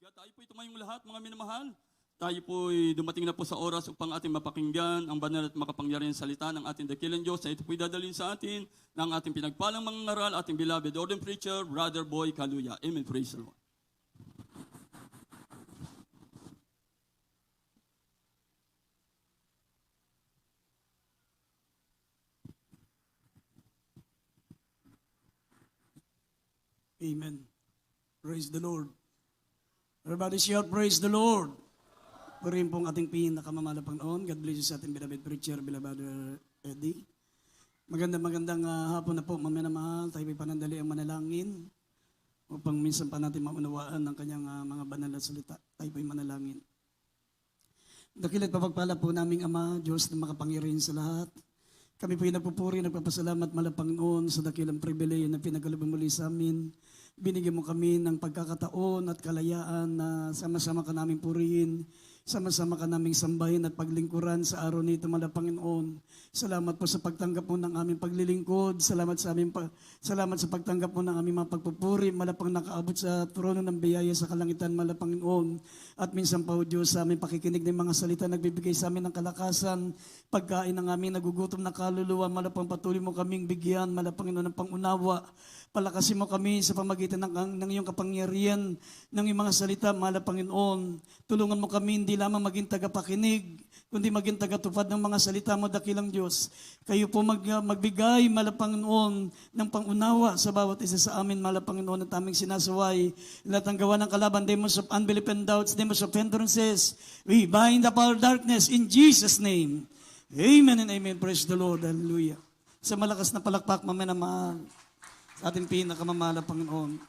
God. Tayo po'y tumayong lahat, mga minamahal. Tayo po'y dumating na po sa oras upang ating mapakinggan ang banal at makapangyarihang salita ng ating dakilang Diyos na ito po'y dadalhin sa atin ng ating pinagpalang mga ngaral, ating beloved ordained preacher, Brother Boy Kaluya. Amen. Praise the Lord. Amen. Praise the Lord. Everybody shout, praise the Lord. Purihin pong ating pinakamamahal na Panginoon. God bless you sa ating beloved preacher, beloved Eddie. Magandang hapon na po, mamaya na mahal. Tayo panandali ang manalangin upang minsan pa natin maunawaan ng kanyang mga banal na salita. Tayo po'y manalangin. Dakila't papagpala po naming Ama, Diyos na makapangyarihan sa lahat. Kami po'y nagpupuri, nagpapasalamat mahal Panginoon sa dakilang pribilehyo na pinagkaloob muli sa amin. Binigyan mo kami ng pagkakataon at kalayaan na sama-sama ka namin purihin, sama-sama ka naming sambahin at paglingkuran sa araw nito, mahal Panginoon. Salamat po sa pagtanggap mo ng aming paglilingkod. Salamat sa pagtanggap mo ng aming mga pagpupuri. Malapang nakaabot sa trono ng biyaya sa kalangitan, mahal Panginoon. At minsan pa, O Diyos, sa aming pakikinig ng mga salita, nagbibigay sa amin ng kalakasan, pagkain ng aming nagugutom na kaluluwa. Malapang patuloy mo kaming bigyan, mahal Panginoon, ng pangunawa. Palakasin mo kami sa pamagitan ng iyong kapangyarihan, ng iyong mga salita, mahal Panginoon. Tulungan mo kami hindi lamang maging tagapakinig, kundi maging tagatupad ng mga salita mo, dakilang Diyos. Kayo po magbigay, mahal Panginoon, ng pangunawa sa bawat isa sa amin, mahal Panginoon, at aming sinasaway. Lahat ng gawa ng kalaban, demons of unbelief and doubts, demons of hindrances, we bind the power of darkness in Jesus' name. Amen and amen. Praise the Lord. Hallelujah. Sa malakas na palakpak, mamaya na mahal, sa ating pinakamamahal na Panginoon.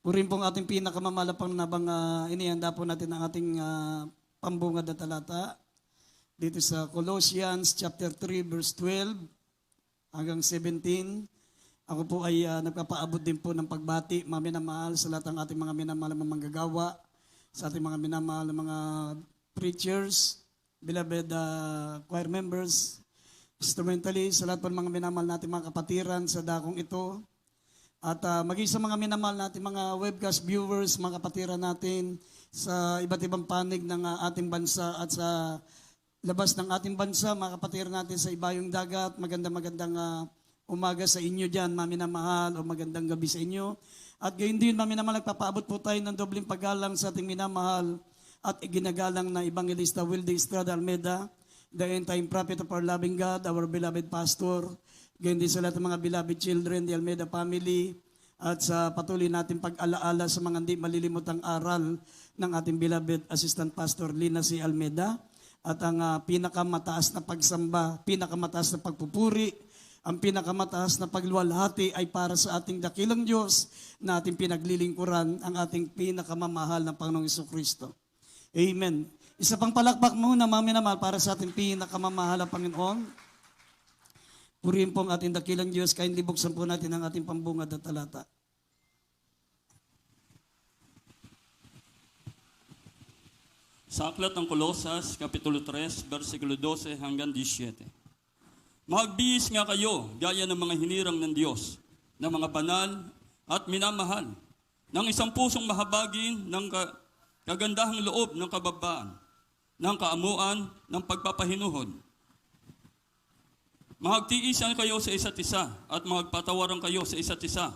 Purin pong ating pinakamamahal na Panginoon, inihanda po natin ang ating pambungad na talata dito sa Colossians chapter 3 verse 12 hanggang 17. Ako po ay nagpapaabot din po ng pagbati, mga minamahal, sa lahat ng ating mga minamahal na manggagawa, sa ating mga minamahal na mga preachers, beloved choir members, instrumentally, sa lahat po ng mga minamahal natin mga kapatiran sa dakong ito. At maging sa mga minamahal natin mga webcast viewers, mga kapatiran natin sa iba't ibang panig ng ating bansa at sa labas ng ating bansa, mga kapatiran natin sa ibayong dagat, magandang umaga sa inyo dyan, mga minamahal, o magandang gabi sa inyo. At gayon din, mga minamahal, nagpapaabot po tayo ng dobling paggalang sa ating minamahal at ginagalang na Evangelista Wilde Estrada Almeida, the end-time prophet of our loving God, our beloved pastor, gayon din sa lahat ng mga beloved children, the Almeida family, at sa patuloy natin pag-alaala sa mga hindi malilimutang aral ng ating beloved assistant pastor Lina C. Almeida, at ang pinakamataas na pagsamba, pinakamataas na pagpupuri, ang pinakamataas na pagluwalhati ay para sa ating dakilang Diyos na ating pinaglilingkuran, ang ating pinakamamahal na Panginoong Jesucristo. Amen. Isa pang palakpak muna, mga minamahal, para sa ating pinakamamahal na Panginoon. Purihin po ang ating dakilang Diyos, kindly buksan po natin ang ating pambungad na talata. Sa aklat ng Kolosas, Kapitulo 3, versikulo 12 hanggang 17. Magbihis nga kayo, gaya ng mga hinirang ng Diyos, ng mga banal at minamahal, ng isang pusong mahabagin ng kagandahang loob ng kababaan, ng kaamuan, ng pagpapahinuhod. Magtiisan kayo sa isa't isa at magpatawaran kayo sa isa't isa.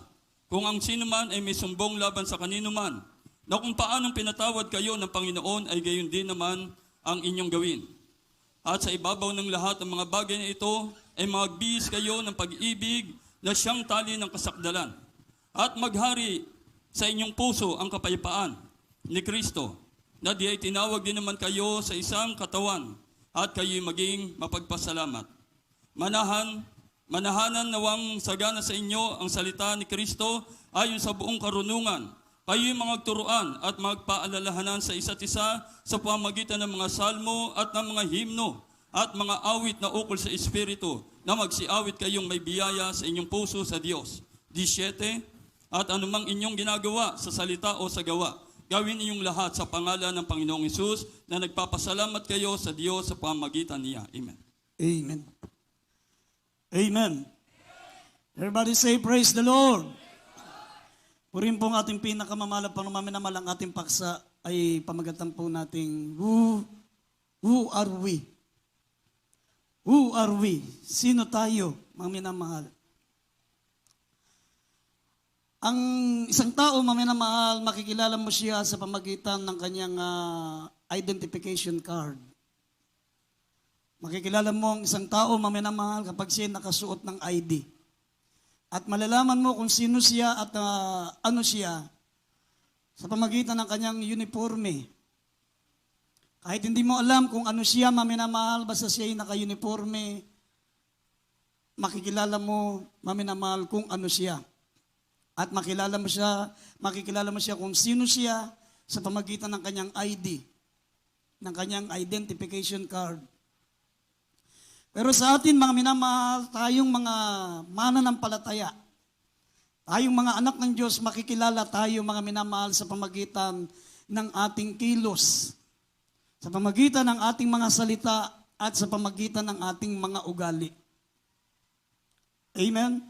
Kung ang sino man ay may sumbong laban sa kanino man, na kung paanong pinatawad kayo ng Panginoon ay gayon din naman ang inyong gawin. At sa ibabaw ng lahat ng mga bagay na ito ay magbihis kayo ng pag-ibig na siyang tali ng kasakdalan. At maghari sa inyong puso ang kapayapaan ni Kristo, na di ay tinawag din naman kayo sa isang katawan at kayo'y maging mapagpasalamat. Manahanan nawang sagana sa inyo ang salita ni Kristo ayon sa buong karunungan. Kayo'y magturuan at magpaalalahanan sa isa't isa sa pamamagitan ng mga salmo at ng mga himno at mga awit na ukol sa Espiritu, na magsiawit kayong may biyaya sa inyong puso sa Diyos. 17. At anumang inyong ginagawa sa salita o sa gawa, gawin ninyong lahat sa pangalan ng Panginoong Hesus na nagpapasalamat kayo sa Diyos sa pamamagitan niya. Amen. Amen. Amen. Everybody say, praise the Lord. Purin po ang ating pinakamamala pa minamahal ang ating paksa ay pamagatan po nating who are we? Who are we? Sino tayo, mga minamahal? Ang isang tao, mga minamahal, makikilala mo siya sa pamagitan ng kanyang identification card. Makikilala mo ang isang tao, mga minamahal, kapag siya nakasuot ng ID. At malalaman mo kung sino siya at ano siya sa pamagitan ng kanyang uniforme. Kahit hindi mo alam kung ano siya, maminamahal, basta siya ay naka-uniforme, makikilala mo, maminamahal, kung ano siya. At makikilala mo siya kung sino siya sa pamagitan ng kanyang ID, ng kanyang identification card. Pero sa atin, mga minamahal, tayong mga mananampalataya, tayong mga anak ng Diyos, makikilala tayo, mga minamahal, sa pamagitan ng ating kilos, sa pamagitan ng ating mga salita, at sa pamagitan ng ating mga ugali. Amen?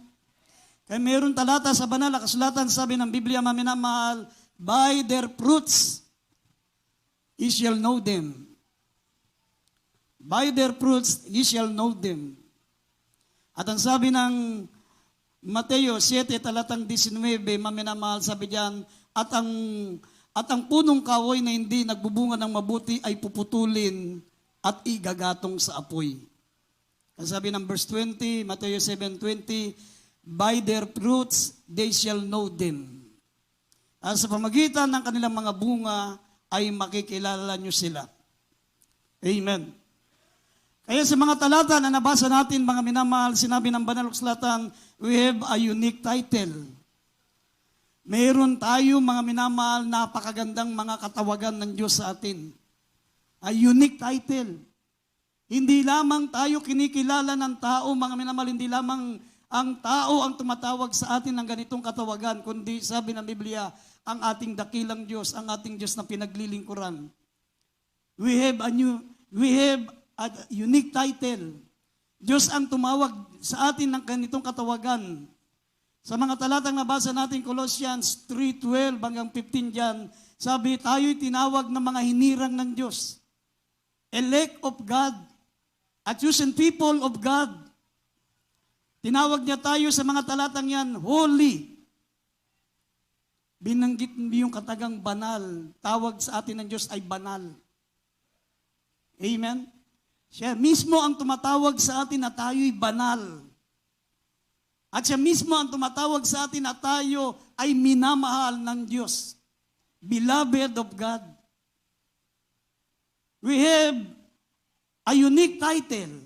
Kaya mayroon talata sa banal na kasulatan, sabi ng Biblia, mga minamahal, by their fruits ye shall know them. By their fruits, ye shall know them. At ang sabi ng Mateo 7, talatang 19, maminamahal, sabi diyan, at ang punong kahoy na hindi nagbubunga ng mabuti ay puputulin at igagatong sa apoy. Ang sabi ng verse 20, Mateo 7:20, by their fruits they shall know them. At sa pamagitan ng kanilang mga bunga ay makikilala nyo sila. Amen. Kaya sa mga talata na nabasa natin, mga minamahal, sinabi ng banal na kasulatan, we have a unique title. Mayroon tayo, mga minamahal, napakagandang mga katawagan ng Diyos sa atin. A unique title. Hindi lamang tayo kinikilala ng tao, mga minamahal, hindi lamang ang tao ang tumatawag sa atin ng ganitong katawagan, kundi sabi ng Biblia, ang ating dakilang Diyos, ang ating Diyos na pinaglilingkuran. We have a unique title. Diyos ang tumawag sa atin ng ganitong katawagan. Sa mga talatang nabasa natin, Colossians 3:12 hanggang 15 dyan, sabi, tayo'y tinawag ng mga hinirang ng Diyos. Elect of God, a chosen people of God. Tinawag niya tayo sa mga talatang yan, holy. Binanggit niyo yung katagang banal. Tawag sa atin ng Diyos ay banal. Amen? Siya mismo ang tumatawag sa atin na tayo'y banal. At siya mismo ang tumatawag sa atin na tayo ay minamahal ng Diyos. Beloved of God. We have a unique title.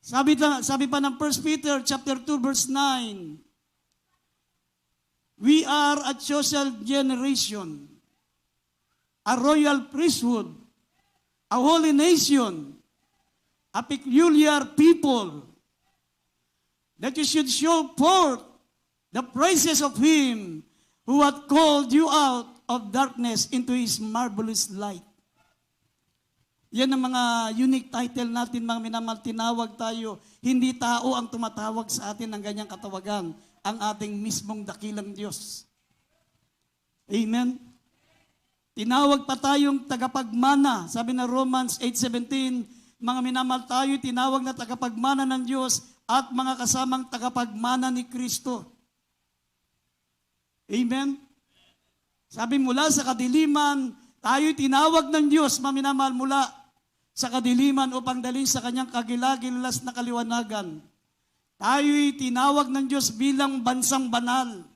Sabi pa ng 1 Peter chapter 2 verse 9, we are a chosen generation, a royal priesthood, a holy nation, a peculiar people, that you should show forth the praises of Him who hath called you out of darkness into His marvelous light. Yan ang mga unique title natin, mga minamahal, tinawag tayo. Hindi tao ang tumatawag sa atin ng ganyang katawagan, ang ating mismong dakilang Diyos. Amen? Tinawag pa tayong tagapagmana. Sabi na Romans 8:17, mga minamahal, tayo tinawag na tagapagmana ng Diyos at mga kasamang tagapagmana ni Kristo. Amen? Sabi mula sa kadiliman, tayo tinawag ng Diyos, mga minamahal, mula sa kadiliman upang dalhin sa kanyang kagilagilas na kaliwanagan. Tayo'y tinawag ng Diyos bilang bansang banal.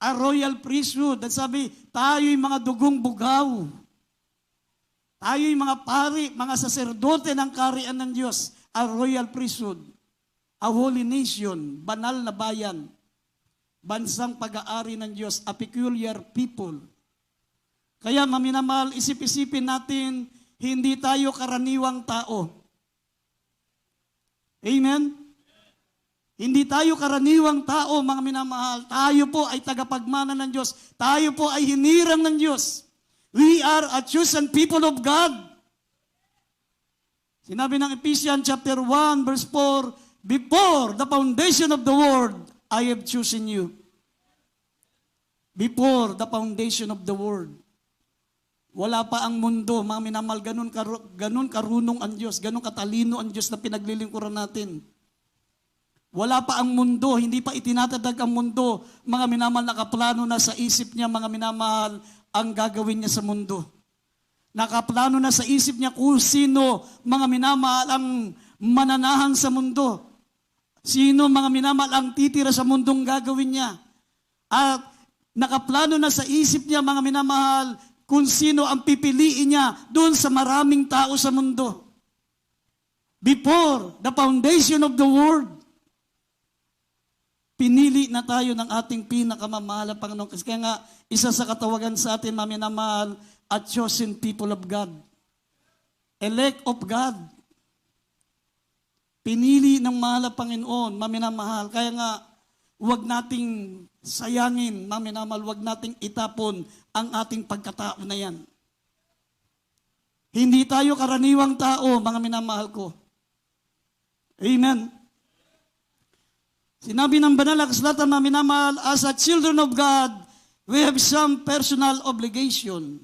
A royal priesthood. At sabi, tayo'y mga dugong bugaw. Tayo'y mga pari, mga saserdote ng kaharian ng Diyos. A royal priesthood. A holy nation. Banal na bayan. Bansang pag-aari ng Diyos. A peculiar people. Kaya maminamahal, isip-isipin natin, hindi tayo karaniwang tao. Amen? Hindi tayo karaniwang tao, mga minamahal. Tayo po ay tagapagmana ng Diyos. Tayo po ay hinirang ng Diyos. We are a chosen people of God. Sinabi ng Ephesians chapter 1 verse 4, before the foundation of the world, I have chosen you. Before the foundation of the world. Wala pa ang mundo, mga minamahal, ganun karunong ang Diyos, ganun katalino ang Diyos na pinaglilingkuran natin. Wala pa ang mundo, hindi pa itinatadag ang mundo, mga minamahal, nakaplano na sa isip niya, mga minamahal, ang gagawin niya sa mundo. Nakaplano na sa isip niya kung sino, mga minamahal, ang mananahan sa mundo. Sino, mga minamahal, ang titira sa mundong gagawin niya. At nakaplano na sa isip niya, mga minamahal, kung sino ang pipiliin niya doon sa maraming tao sa mundo. Before the foundation of the world, pinili na tayo ng ating pinakamamahal na Panginoon. Kasi kaya nga, isa sa katawagan sa atin, maminamahal, a chosen people of God. Elect of God. Pinili ng mahal na Panginoon, maminamahal. Kaya nga, huwag nating sayangin, maminamahal, huwag nating itapon ang ating pagkatao na yan. Hindi tayo karaniwang tao, mga minamahal ko. Amen. Sinabi ng banal na kasulatan, mga minamahal, as a children of God, we have some personal obligation.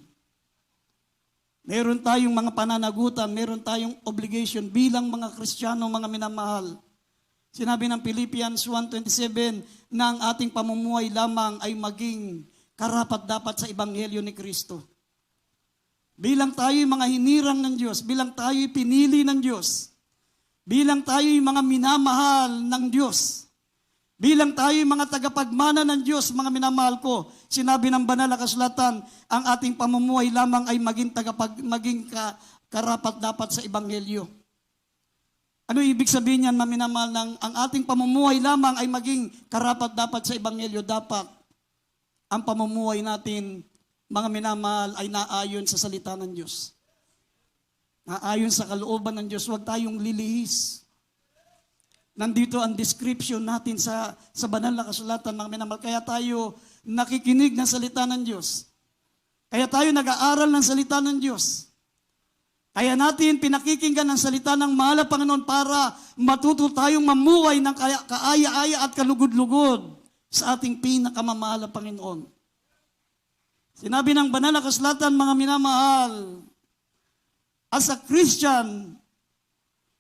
Meron tayong mga pananagutan, meron tayong obligation bilang mga Kristiyano, mga minamahal. Sinabi ng Philippians 1:27 na ang ating pamumuhay lamang ay maging karapat-dapat sa Ebanghelyo ni Kristo. Bilang tayo'y mga hinirang ng Diyos, bilang tayo'y pinili ng Diyos, bilang tayo'y mga minamahal ng Diyos, bilang tayo'y mga tagapagmana ng Diyos, mga minamahal ko, sinabi ng banal na kasulatan, ang ating pamumuhay lamang ay maging karapat-dapat sa Ebanghelyo. Ano ibig sabihin niyan, mga minamahal, ang ating pamumuhay lamang ay maging karapat-dapat sa Ebanghelyo? Dapat ang pamumuhay natin, mga minamahal, ay naayon sa salita ng Diyos. Naayon sa kalooban ng Diyos. Huwag tayong lilihis. Nandito ang description natin sa banal na kasulatan, mga minamahal. Kaya tayo nakikinig ng salita ng Diyos. Kaya tayo nag-aaral ng salita ng Diyos. Kaya natin pinakikinggan ang salita ng mahal na Panginoon para matuto tayong mamuhay ng kaaya-aya at kalugod-lugod sa ating pinakamamahal na Panginoon. Sinabi ng banal na kasulatan, mga minamahal, as a Christian,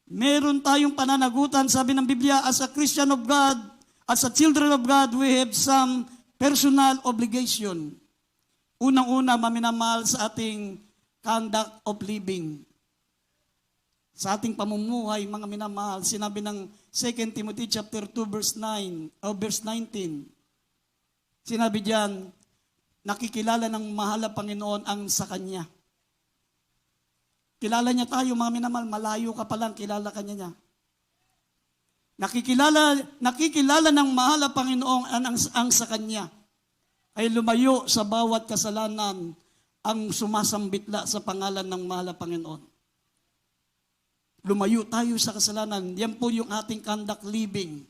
meron tayong pananagutan, sabi ng Biblia, as a Christian of God, as a children of God, we have some personal obligation. Unang-una, mga minamahal, sa ating conduct of living. Sa ating pamumuhay, mga minamahal, sinabi ng 2 Timothy chapter 2 verse 19. Sinabi diyan, nakikilala ng mahal na Panginoon ang sa Kanya. Kilala niya tayo, mga minamahal, malayo ka pa lang, kilala ka niya. Nakikilala ng mahal na Panginoon ang sa Kanya. Ay lumayo sa bawat kasalanan ang sumasambitla sa pangalan ng mahal na Panginoon. Lumayo tayo sa kasalanan. Yan po yung ating conduct living.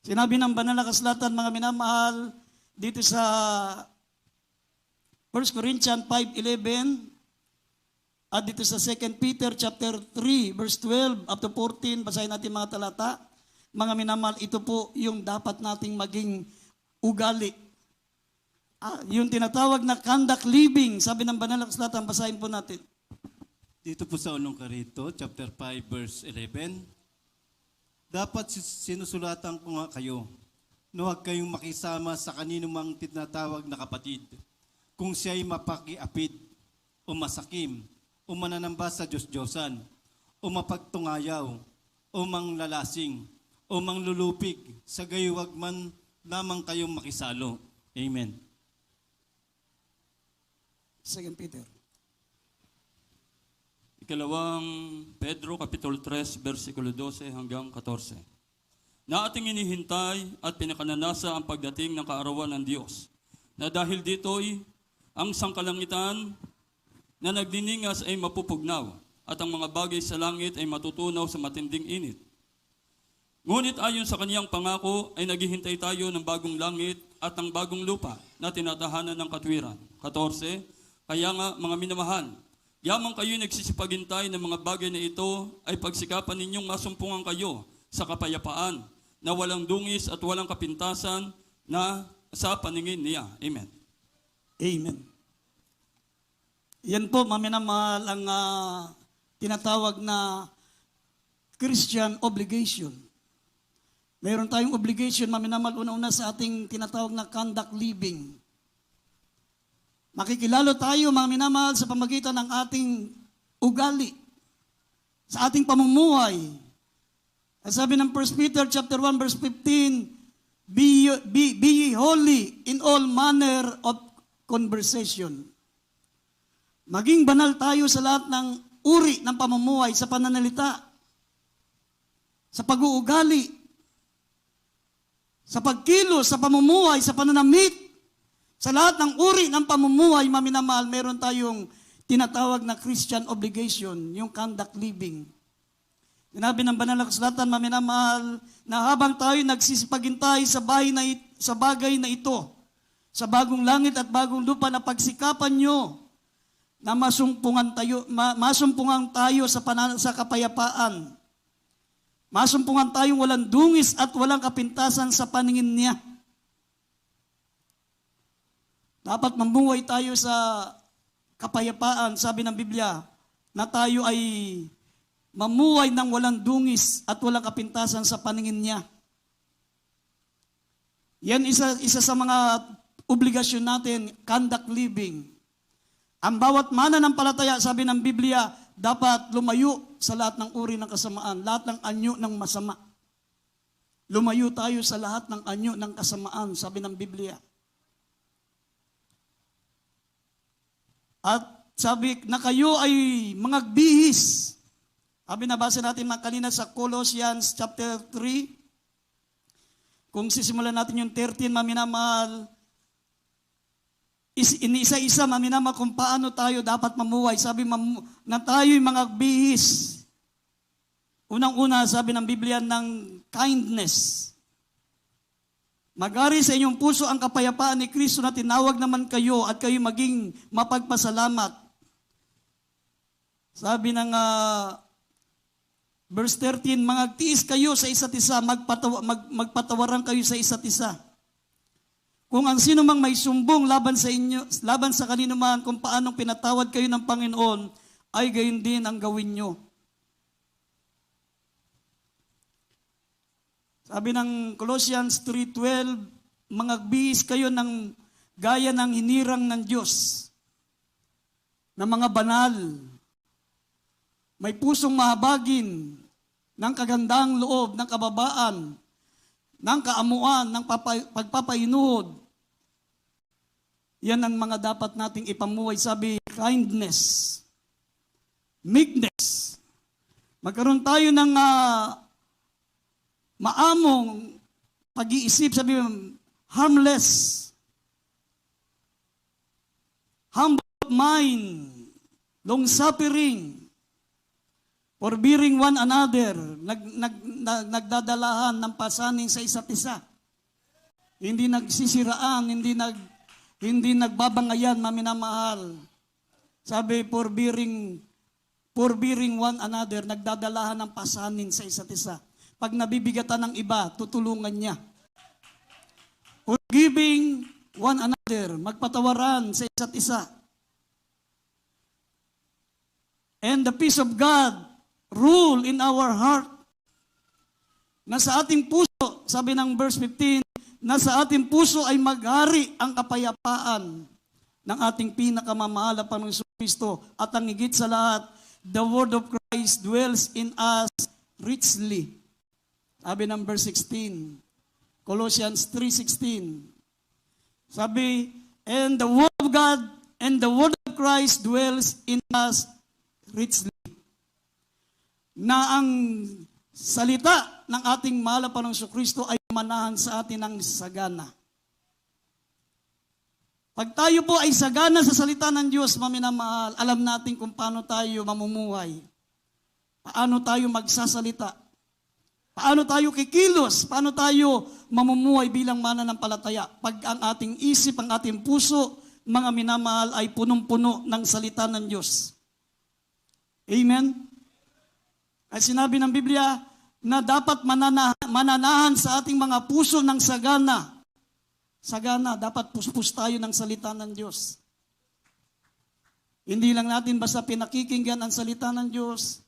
Sinabi ng banal na kasulatan, mga minamahal, dito sa 1 Corinthians 5:11 at dito sa 2 Peter chapter 3 verse 12 up to 14, basahin natin mga talata. Mga minamahal, ito po yung dapat nating maging ugali. Yung tinatawag na conduct living, sabi ng banal na kasulatan, basahin po natin. Dito po sa unang Korinto, chapter 5, verse 11, dapat sinusulatan ko nga kayo, na huwag kayong makisama sa kanino mang tinatawag na kapatid, kung siya'y mapakiapid, o masakim, o mananamba sa Diyos-Diyosan, o mapagtungayaw, o manglalasing, o manglulupig, sa gayo huwag man lamang kayong makisalo. Amen. 2 Peter. Ikalawang Pedro, Kapitulo 3, versikulo 12 hanggang 14. Na ating inihintay at pinakananasa ang pagdating ng kaarawan ng Diyos, na dahil dito'y ang sangkalangitan na nagdiningas ay mapupugnaw, at ang mga bagay sa langit ay matutunaw sa matinding init. Ngunit ayon sa kaniyang pangako ay naghihintay tayo ng bagong langit at ng bagong lupa na tinatahanan ng katwiran. 14. Kaya nga, mga minamahal, yamang kayo nagsisipaghintay ng mga bagay na ito ay pagsikapan ninyong masumpungan kayo sa kapayapaan na walang dungis at walang kapintasan na sa paningin niya. Amen. Amen. Yan po, maminamahal, ang tinatawag na Christian obligation. Mayroon tayong obligation, maminamahal, una-una sa ating tinatawag na conduct living. Makikilalo tayo, maminamahal, sa pamagitan ng ating ugali, sa ating pamumuhay. At sabi ng 1 Peter chapter 1 verse 15, be ye holy in all manner of conversation. Maging banal tayo sa lahat ng uri ng pamumuhay, sa pananalita, sa pag-uugali, sa pagkilos, sa pamumuhay, sa pananamit, sa lahat ng uri ng pamumuhay, maminamahal, meron tayong tinatawag na Christian obligation, yung conduct living. Sinabi ng banal na kasulatan, maminamahal, na habang tayo nagsisipaghintay sa bagay na ito, sa bagong langit at bagong lupa, na pagsikapan nyo na masumpungan tayo sa kapayapaan. Masumpungan tayong walang dungis at walang kapintasan sa paningin niya. Dapat mamuhay tayo sa kapayapaan, sabi ng Biblia, na tayo ay mamuhay ng walang dungis at walang kapintasan sa paningin niya. Yan isa sa mga obligasyon natin, conduct living. Ang bawat mananampalataya, sabi ng Biblia, dapat lumayo sa lahat ng uri ng kasamaan, lahat ng anyo ng masama. Lumayo tayo sa lahat ng anyo ng kasamaan, sabi ng Biblia. At sabi na kayo ay mga bihis. Sabi, nabasa natin kanina sa Colossians chapter 3. Kung sisimulan natin yung 13, maminamahal, iniisa-isa, maminamahal, kung paano tayo dapat mamuhay. Sabi na tayo'y mga bihis. Unang-una, sabi ng Biblia, ng kindness. Magari sa inyong puso ang kapayapaan ni Kristo na tinawag naman kayo at kayo maging mapagpasalamat. Sabi ng verse 13, magtiis kayo sa isa't isa, magpatawaran kayo sa isa't isa. Kung ang sino mang may sumbong laban sa inyo, laban sa kanino man, kung paanong pinatawad kayo ng Panginoon, ay gayon din ang gawin nyo. Sabi ng Colossians 3:12, mangagbihis kayo ng gaya ng hinirang ng Diyos, na mga banal, may pusong mahabagin, ng kagandang loob, ng kababaan, ng kaamuan, ng pagpapainuhod. Yan ang mga dapat nating ipamuhay. Sabi, kindness, meekness. Magkaroon tayo ng maamong pag-iisip, sabi, harmless, humble of mind, long-suffering, forbearing one another, nagdadalahan ng pasaning sa isa't isa. Hindi nagsisiraan, hindi nagbabangayan, maminamahal. Sabi, forbearing one another, nagdadalahan ng pasanin sa isa't isa. Pag nabibigatan ng iba, tutulungan niya. Forgiving one another, magpatawaran sa isa't isa. And the peace of God rule in our heart. Nasa ating puso, sabi ng verse 15, nasa ating puso ay maghari ang kapayapaan ng ating pinakamamahal na Panginoong Kristo, at ang higit sa lahat, the word of Christ dwells in us richly. Sabi ng verse 16, Colossians 3:16. Sabi, and the word of God and the word of Christ dwells in us richly. Na ang salita ng ating mahal na Panginoong Kristo ay manahan sa atin ng sagana. Pag tayo po ay sagana sa salita ng Diyos, maminamahal, alam natin kung paano tayo mamumuhay. Paano tayo magsasalita. Paano tayo kikilos? Paano tayo mamumuhay bilang mananampalataya? Pag ang ating isip, ang ating puso, mga minamahal, ay punong-puno ng salita ng Diyos. Amen? Ay sinabi ng Biblia na dapat mananahan sa ating mga puso ng sagana sagana, dapat puspos tayo ng salita ng Diyos. Hindi lang natin basta pinakikinggan ang salita ng Diyos.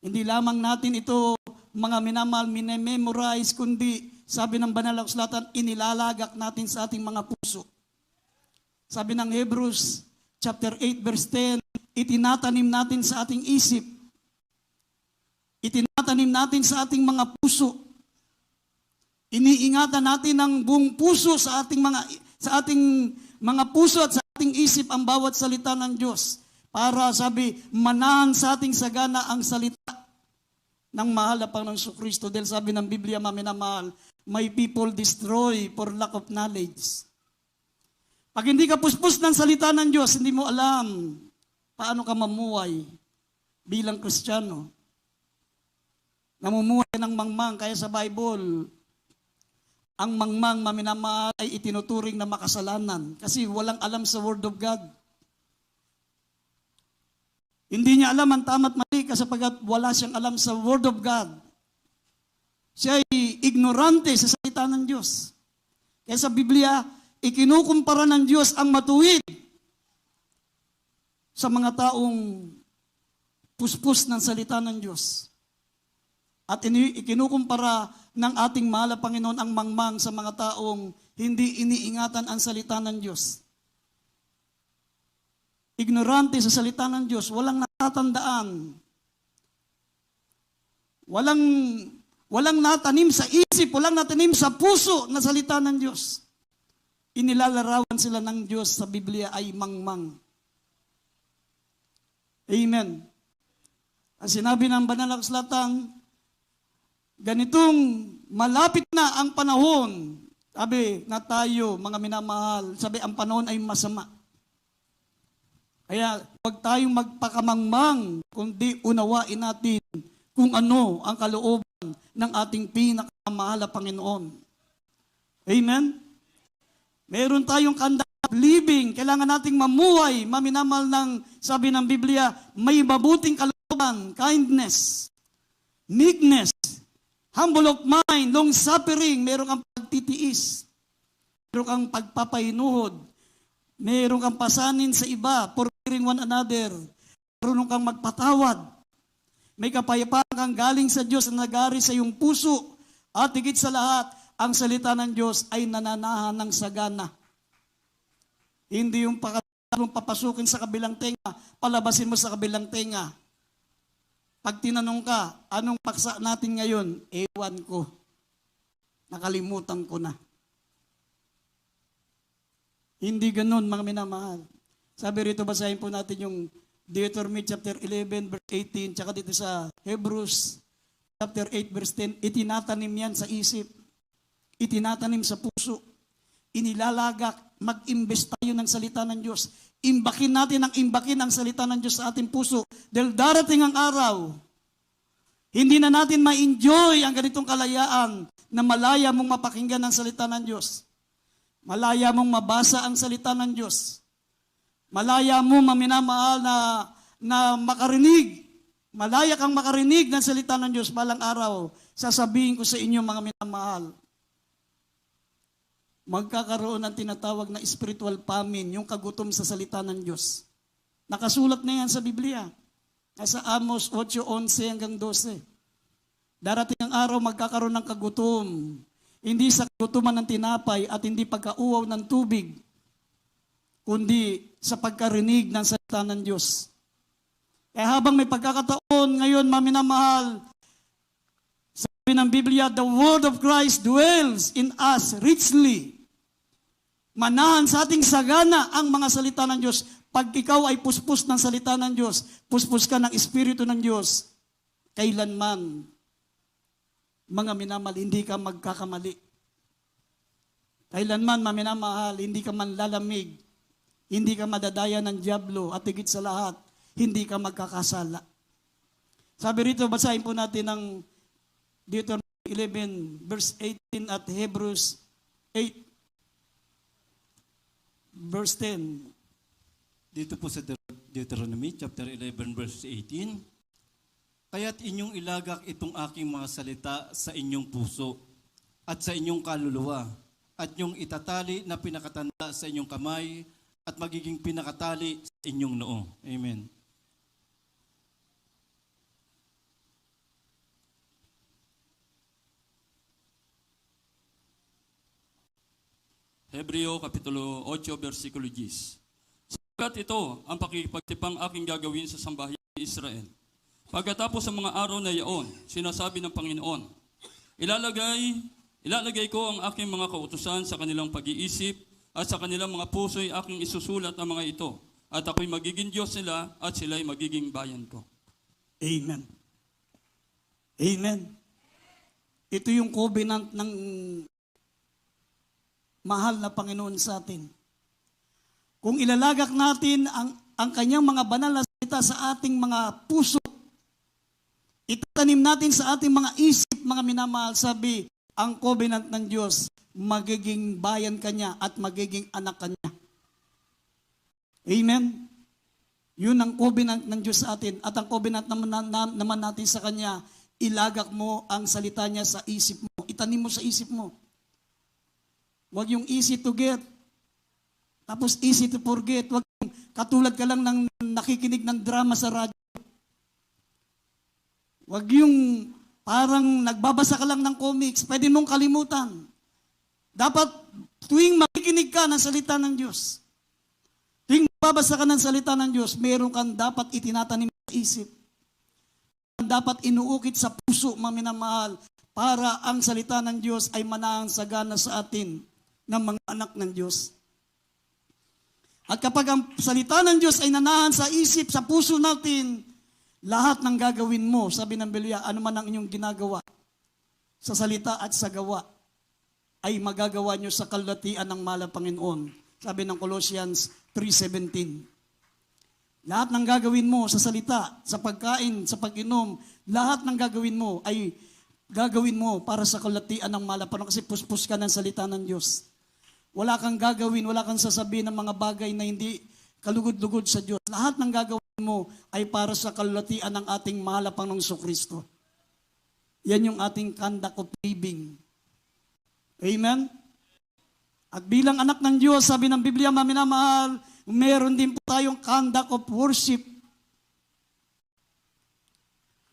Hindi lamang natin ito, mga minamahal, minememorize, kundi sabi ng banal na kasulatan, inilalagak natin sa ating mga puso. Sabi ng Hebrews chapter 8 verse 10, itinatanim natin sa ating isip. Itinatanim natin sa ating mga puso. Iniingatan natin ng buong puso sa ating mga puso at sa ating isip ang bawat salita ng Diyos. Para sabi, manahan sa ating sagana ang salita ng mahal na Panginoong Kristo. Dahil sabi ng Biblia, maminamahal, my people destroy for lack of knowledge. Pag hindi ka puspos ng salita ng Diyos, hindi mo alam paano ka mamuhay bilang Kristiyano. Namumuhay ng mangmang, kaya sa Bible, ang mangmang maminamahal ay itinuturing na makasalanan kasi walang alam sa Word of God. Hindi niya alam ang tama't mali kasi sapagat wala siyang alam sa Word of God. Siya ay ignorante sa salita ng Diyos. Kaya sa Biblia, ikinukumpara ng Diyos ang matuwid sa mga taong puspos ng salita ng Diyos. At ikinukumpara ng ating mahal na Panginoon ang mangmang sa mga taong hindi iniingatan ang salita ng Diyos. Ignorante sa salita ng Diyos, walang natatandaan. Walang natanim sa isip, walang natanim sa puso na salita ng Diyos. Inilalarawan sila ng Diyos sa Biblia ay mangmang. Amen. Ang sinabi ng banal na kasulatan, ganitong malapit na ang panahon, sabi na tayo, mga minamahal, sabi ang panahon ay masama. Kaya huwag tayong magpakamangmang, kundi unawain natin kung ano ang kalooban ng ating pinakamahal na Panginoon. Amen? Meron tayong kanda of living, kailangan nating mamuhay, maminamahal ng, sabi ng Biblia, may mabuting kalooban, kindness, meekness, humble of mind, long suffering, meron kang pagtitiis, meron kang pagpapahinuhod, meron kang pasanin sa iba, forgiving one another, marunong kang magpatawad, may kapayapaan kang galing sa Diyos na nagari sa iyong puso, at higit sa lahat, ang salita ng Diyos ay nananahan ng sagana. Hindi yung papasukin sa kabilang tenga, palabasin mo sa kabilang tenga. Pag tinanong ka, anong paksa natin ngayon? Ewan ko. Nakalimutan ko na. Hindi ganun, mga minamahal. Sabi rito, basahin po natin yung Deuteronomy chapter 11, verse 18, tsaka dito sa Hebrews chapter 8, verse 10, itinatanim yan sa isip, itinatanim sa puso, inilalagak, mag-imbest tayo ng salita ng Diyos. Imbakin natin ang salita ng Diyos sa ating puso. Dahil darating ang araw, hindi na natin ma-enjoy ang ganitong kalayaan na malaya mong mapakinggan ang salita ng Diyos. Malaya mong mabasa ang salita ng Diyos. Malaya mo, maminamahal, na makarinig. Malaya kang makarinig ng salita ng Diyos. Balang araw, sasabihin ko sa inyo, mga minamahal, magkakaroon ng tinatawag na spiritual famine, yung kagutom sa salita ng Diyos. Nakasulat na yan sa Biblia. Nasa Amos 8:11 hanggang 12. Darating ang araw, magkakaroon ng kagutom. Hindi sa kagutuman ng tinapay at hindi pagkauaw ng tubig, kundi sa pagkarinig ng salita ng Diyos. Kaya habang may pagkakataon ngayon, maminamahal, sabi ng Biblia, the word of Christ dwells in us richly. Manahan sa ating sagana ang mga salita ng Diyos. Pag ikaw ay puspos ng salita ng Diyos, puspos ka ng Espiritu ng Diyos, kailanman, mga minamahal, hindi ka magkakamali. Kailanman, maminamahal, hindi ka manlalamig, hindi ka madadaya ng dyablo, at higit sa lahat, hindi ka magkakasala. Sabi rito, basahin po natin ng Deuteronomy 11, verse 18 at Hebrews 8, verse 10. Dito po sa Deuteronomy chapter 11 verse 18, kaya't inyong ilagak itong aking mga salita sa inyong puso at sa inyong kaluluwa at yung itatali na pinakatanda sa inyong kamay at magiging pinakatali sa inyong noo. Amen. Hebreo Kapitulo 8, versikulo 10. Sapagkat ito ang pakikipagtipang aking gagawin sa sambahayan ni Israel. Pagkatapos sa mga araw na iyon, sinasabi ng Panginoon, ilalagay ko ang aking mga kautusan sa kanilang pag-iisip at sa kanilang mga puso'y aking isusulat ang mga ito. At ako'y magiging Diyos nila at sila'y magiging bayan ko. Amen. Amen. Ito yung covenant ng mahal na Panginoon sa atin. Kung ilalagak natin ang kanyang mga banal na salita sa ating mga puso, itatanim natin sa ating mga isip, mga minamahal, sabi, ang covenant ng Diyos, magiging bayan kanya at magiging anak kanya. Amen? Yun ang covenant ng Diyos sa atin. At ang covenant naman natin sa kanya, ilagak mo ang salita niya sa isip mo. Itanim mo sa isip mo. Huwag yung easy to get, tapos easy to forget. Huwag yung katulad ka lang ng nakikinig ng drama sa radyo. Huwag yung parang nagbabasa ka lang ng comics, pwede mong kalimutan. Dapat tuwing makikinig ka ng salita ng Diyos, tuwing magbabasa ka ng salita ng Diyos, meron kang dapat itinatanim sa isip. Dapat inuukit sa puso, mga minamahal, para ang salita ng Diyos ay manahang sagana sa atin ng mga anak ng Diyos. At kapag ang salita ng Diyos ay nanahan sa isip, sa puso natin, lahat ng gagawin mo, sabi ng Biblia, ano man ang inyong ginagawa, sa salita at sa gawa, ay magagawa nyo sa kalwatian ng mahal na Panginoon. Sabi ng Colossians 3:17. Lahat ng gagawin mo sa salita, sa pagkain, sa pag-inom, lahat ng gagawin mo ay gagawin mo para sa kalwatian ng mahal na Panginoon kasi puspos ka ng salita ng Diyos. Wala kang gagawin, wala kang sasabihin ng mga bagay na hindi kalugod-lugod sa Diyos. Lahat ng gagawin mo ay para sa kalwatian ng ating mahal na Panginoong Jesucristo. Yan yung ating conduct of living. Amen? At bilang anak ng Diyos, sabi ng Biblia, maminamahal, meron din po tayong conduct of worship.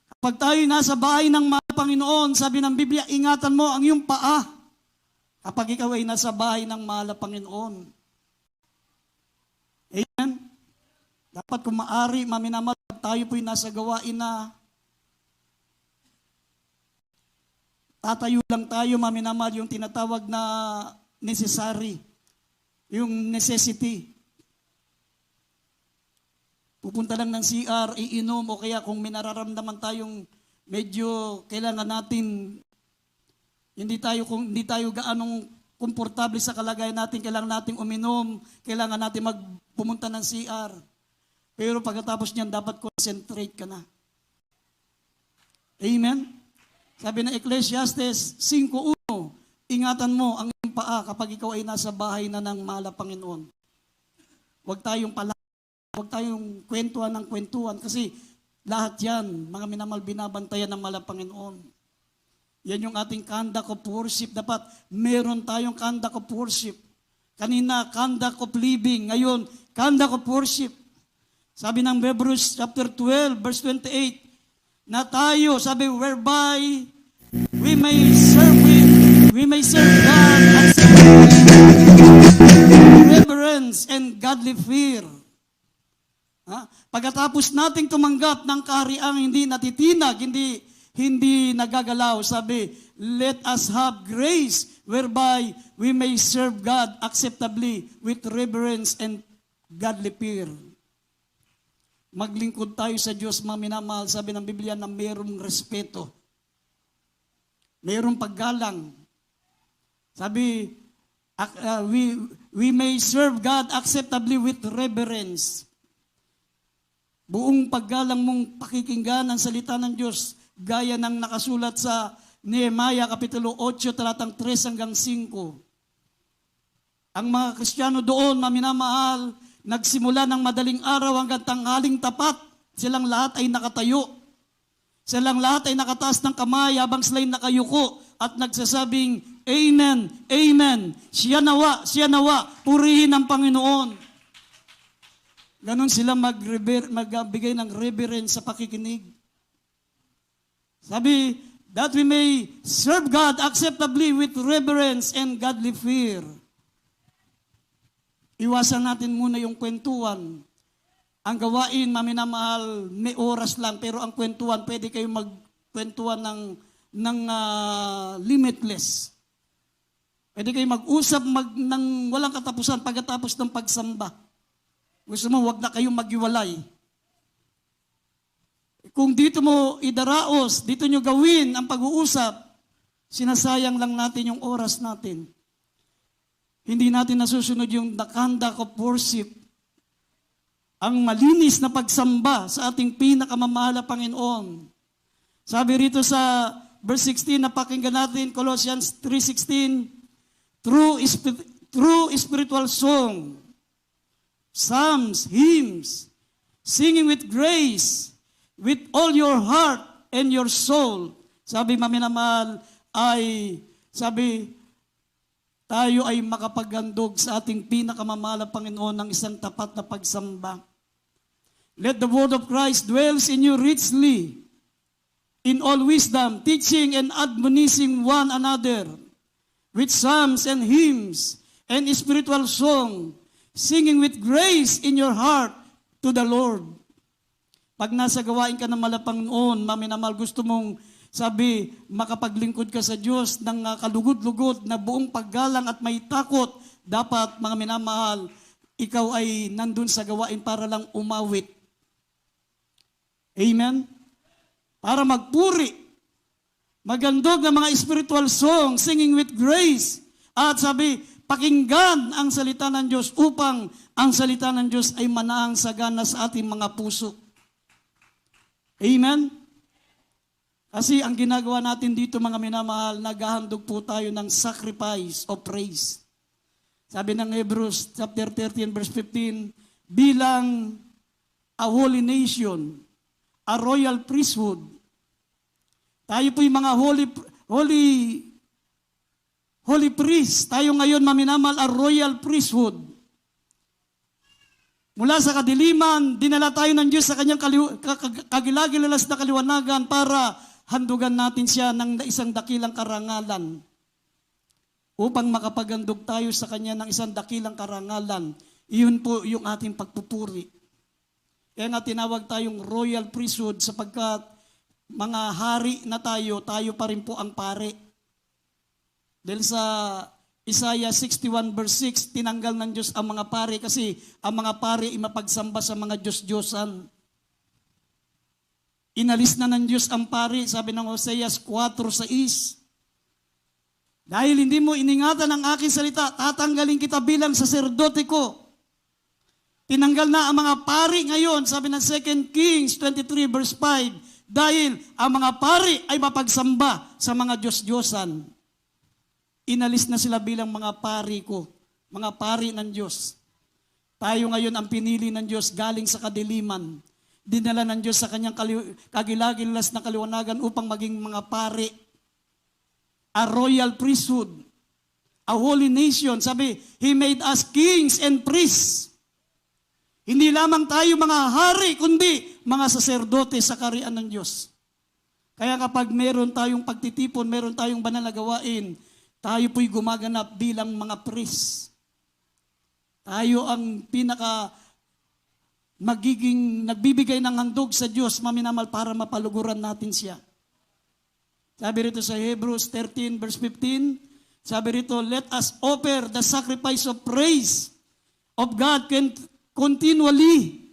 Kapag tayo nasa bahay ng mahal na Panginoon, sabi ng Biblia, ingatan mo ang iyong paa. Kapag ikaw ay nasa bahay ng mahal na Panginoon. Amen? Dapat kung maaari, maminamahal, tayo po'y nasa gawain na tatayo lang tayo, maminamahal, yung tinatawag na necessary, yung necessity. Pupunta lang ng CR, iinom, o kaya kung may nararamdaman tayong medyo kailangan natin, hindi tayo gaanong komportable sa kalagayan natin, kailangan nating uminom, kailangan natin pumunta ng CR. Pero pagkatapos niyan, dapat concentrate ka na. Amen? Sabi ng Ecclesiastes 5:1, ingatan mo ang iyong paa kapag ikaw ay nasa bahay na ng mahal na Panginoon. Huwag tayong kwentuhan ng kwentuhan kasi lahat yan, mga minamahal, binabantayan ng mahal na Panginoon. Yan yung ating conduct of worship. Dapat meron tayong conduct of worship. Kanina, conduct of living. Ngayon, conduct of worship. Sabi ng Hebrews chapter 12, verse 28, na tayo, sabi, whereby we may serve God at reverence and godly fear. Pagkatapos nating tumanggap ng kahariang hindi natitinag, hindi nagagalaw, sabi, let us have grace whereby we may serve God acceptably with reverence and godly fear. Maglingkod tayo sa Diyos, mga minamahal, sabi ng Biblia na mayroong respeto. Mayroong paggalang. Sabi, we may serve God acceptably with reverence. Buong paggalang mong pakikinggan ang salita ng Diyos, gaya ng nakasulat sa Nehemiah Kapitulo 8, talatang 3 hanggang 5. Ang mga Kristiyano doon, maminamahal, nagsimula ng madaling araw hanggang tanghaling tapat. Silang lahat ay nakatayo. Silang lahat ay nakataas ng kamay habang sila'y nakayuko at nagsasabing, Amen. Amen. Siya nawa, purihin ang Panginoon. Ganon sila magbigay ng reverence sa pakikinig. Sabi, that we may serve God acceptably with reverence and godly fear. Iwasan natin muna yung kwentuhan. Ang gawain, maminamahal, may oras lang, pero ang kwentuhan, pwede kayo magkwentuhan ng limitless. Pwede kayo mag-usap ng walang katapusan pagkatapos ng pagsamba. Gusto mo, wag na kayong maghiwalay. Kung dito mo idaraos, dito nyo gawin ang pag-uusap, sinasayang lang natin yung oras natin. Hindi natin nasusunod yung the conduct of worship, ang malinis na pagsamba sa ating pinakamamahal na Panginoon. Sabi rito sa verse 16, napakinggan natin, Colossians 3:16, through spiritual song, psalms, hymns, singing with grace, with all your heart and your soul. Sabi maminamahal tayo ay makapaghandog sa ating pinakamamahal na Panginoon ng isang tapat na pagsamba. Let the word of Christ dwells in you richly, in all wisdom, teaching and admonishing one another, with psalms and hymns and spiritual song, singing with grace in your heart to the Lord. Pag nasa gawain ka ng Panginoon, maminamahal, gusto mong makapaglingkod ka sa Diyos ng kalugod-lugod na buong paggalang at may takot, dapat, mga minamahal, ikaw ay nandun sa gawain para lang umawit. Amen? Para magpuri, magandog ng mga spiritual song, singing with grace, at pakinggan ang salita ng Diyos upang ang salita ng Diyos ay manahang sagana sa ating mga puso. Amen? Kasi ang ginagawa natin dito, mga minamahal, naghahandog po tayo ng sacrifice of praise. Sabi ng Hebrews chapter 13 verse 15, bilang a holy nation, a royal priesthood. Tayo po yung mga holy priest. Tayo ngayon, maminamal, a royal priesthood. Mula sa kadiliman, dinala tayo ng Diyos sa kanyang kagilagilalas na kaliwanagan para handugan natin siya ng isang dakilang karangalan. Upang makapaghandog tayo sa kanya ng isang dakilang karangalan, iyon po yung ating pagpupuri. Kaya nga tinawag tayong royal priesthood sapagkat mga hari na tayo pa rin po ang pare. Dahil sa Isaiah 61 verse 6, tinanggal ng Diyos ang mga pare kasi ang mga pare ay mapagsamba sa mga Diyos-Diyosan. Inalis na ng Diyos ang pare, sabi ng Hosea 4:6. Dahil hindi mo iningatan ang aking salita, tatanggalin kita bilang saserdote ko. Tinanggal na ang mga pari ngayon, sabi ng 2 Kings 23 verse 5, dahil ang mga pari ay mapagsamba sa mga Diyos-Diyosan. Inalis na sila bilang mga pari ko, mga pari ng Diyos. Tayo ngayon ang pinili ng Diyos galing sa kadiliman. Dinala ng Diyos sa kanyang kagilagilas na kaliwanagan upang maging mga pari. A royal priesthood, a holy nation. Sabi, He made us kings and priests. Hindi lamang tayo mga hari, kundi mga saserdote sa kaharian ng Diyos. Kaya kapag meron tayong pagtitipon, meron tayong banal na gawain, tayo po'y gumaganap bilang mga priest. Tayo ang nagbibigay ng handog sa Diyos, maminamal, para mapaluguran natin siya. Sabi rito sa Hebrews 13 verse 15, sabi rito, let us offer the sacrifice of praise of God continually.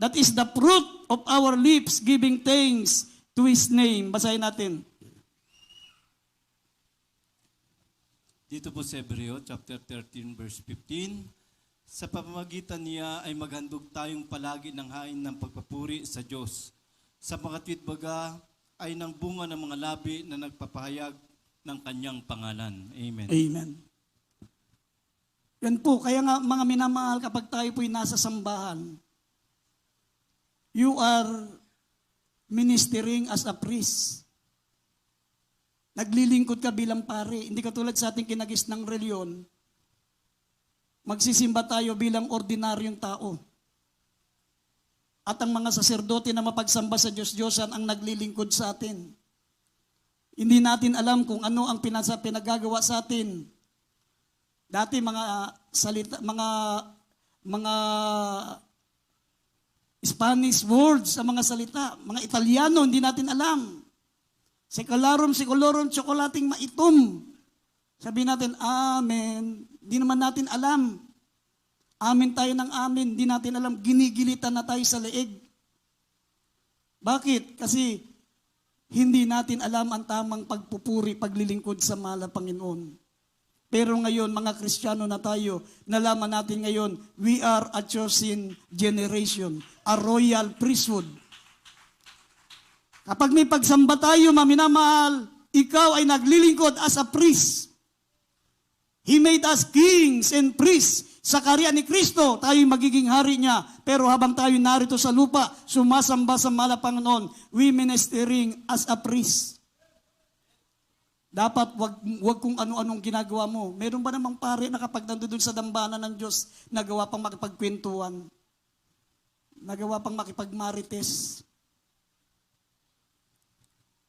That is the fruit of our lips, giving thanks to His name. Basahin natin. Dito po sa Hebreo, chapter 13, verse 15, sa pamamagitan niya ay maghandog tayong palagi ng hain ng pagpapuri sa Diyos. Sa mga twitbaga ay ng bunga ng mga labi na nagpapahayag ng kanyang pangalan. Amen. Amen. Yan po, kaya nga mga minamahal, kapag tayo po'y nasa sambahan, you are ministering as a priest. naglilingkod ka bilang pare. Hindi katulad sa ating kinagis ng reliyon, magsisimba tayo bilang ordinaryong tao. At ang mga saserdote na mapagsamba sa Diyos-Diyosan ang naglilingkod sa atin. Hindi natin alam kung ano ang pinagagawa sa atin. Dati mga Spanish words sa mga salita, mga Italiano, hindi natin alam. Secularum, secularum, tsokolating maitom. Sabi natin, amen. Hindi naman natin alam. Amen tayo ng amen. Hindi natin alam. Ginigilitan na tayo sa leeg. Bakit? Kasi hindi natin alam ang tamang pagpupuri, paglilingkod sa mahal na Panginoon. Pero ngayon, mga Kristiyano na tayo, nalaman natin ngayon, we are a chosen generation, a royal priesthood. Kapag may pagsamba tayo, maminamahal, ikaw ay naglilingkod as a priest. He made us kings and priests. Sa karya ni Kristo, tayo magiging hari niya. Pero habang tayo narito sa lupa, sumasamba sa mahal na Panginoon, we ministering as a priest. Dapat wag kung ano-anong ginagawa mo. Meron ba namang pare na kapag nandun sa dambana ng Diyos, nagawa pang makipagkwentuhan, nagawa pang makipagmarites.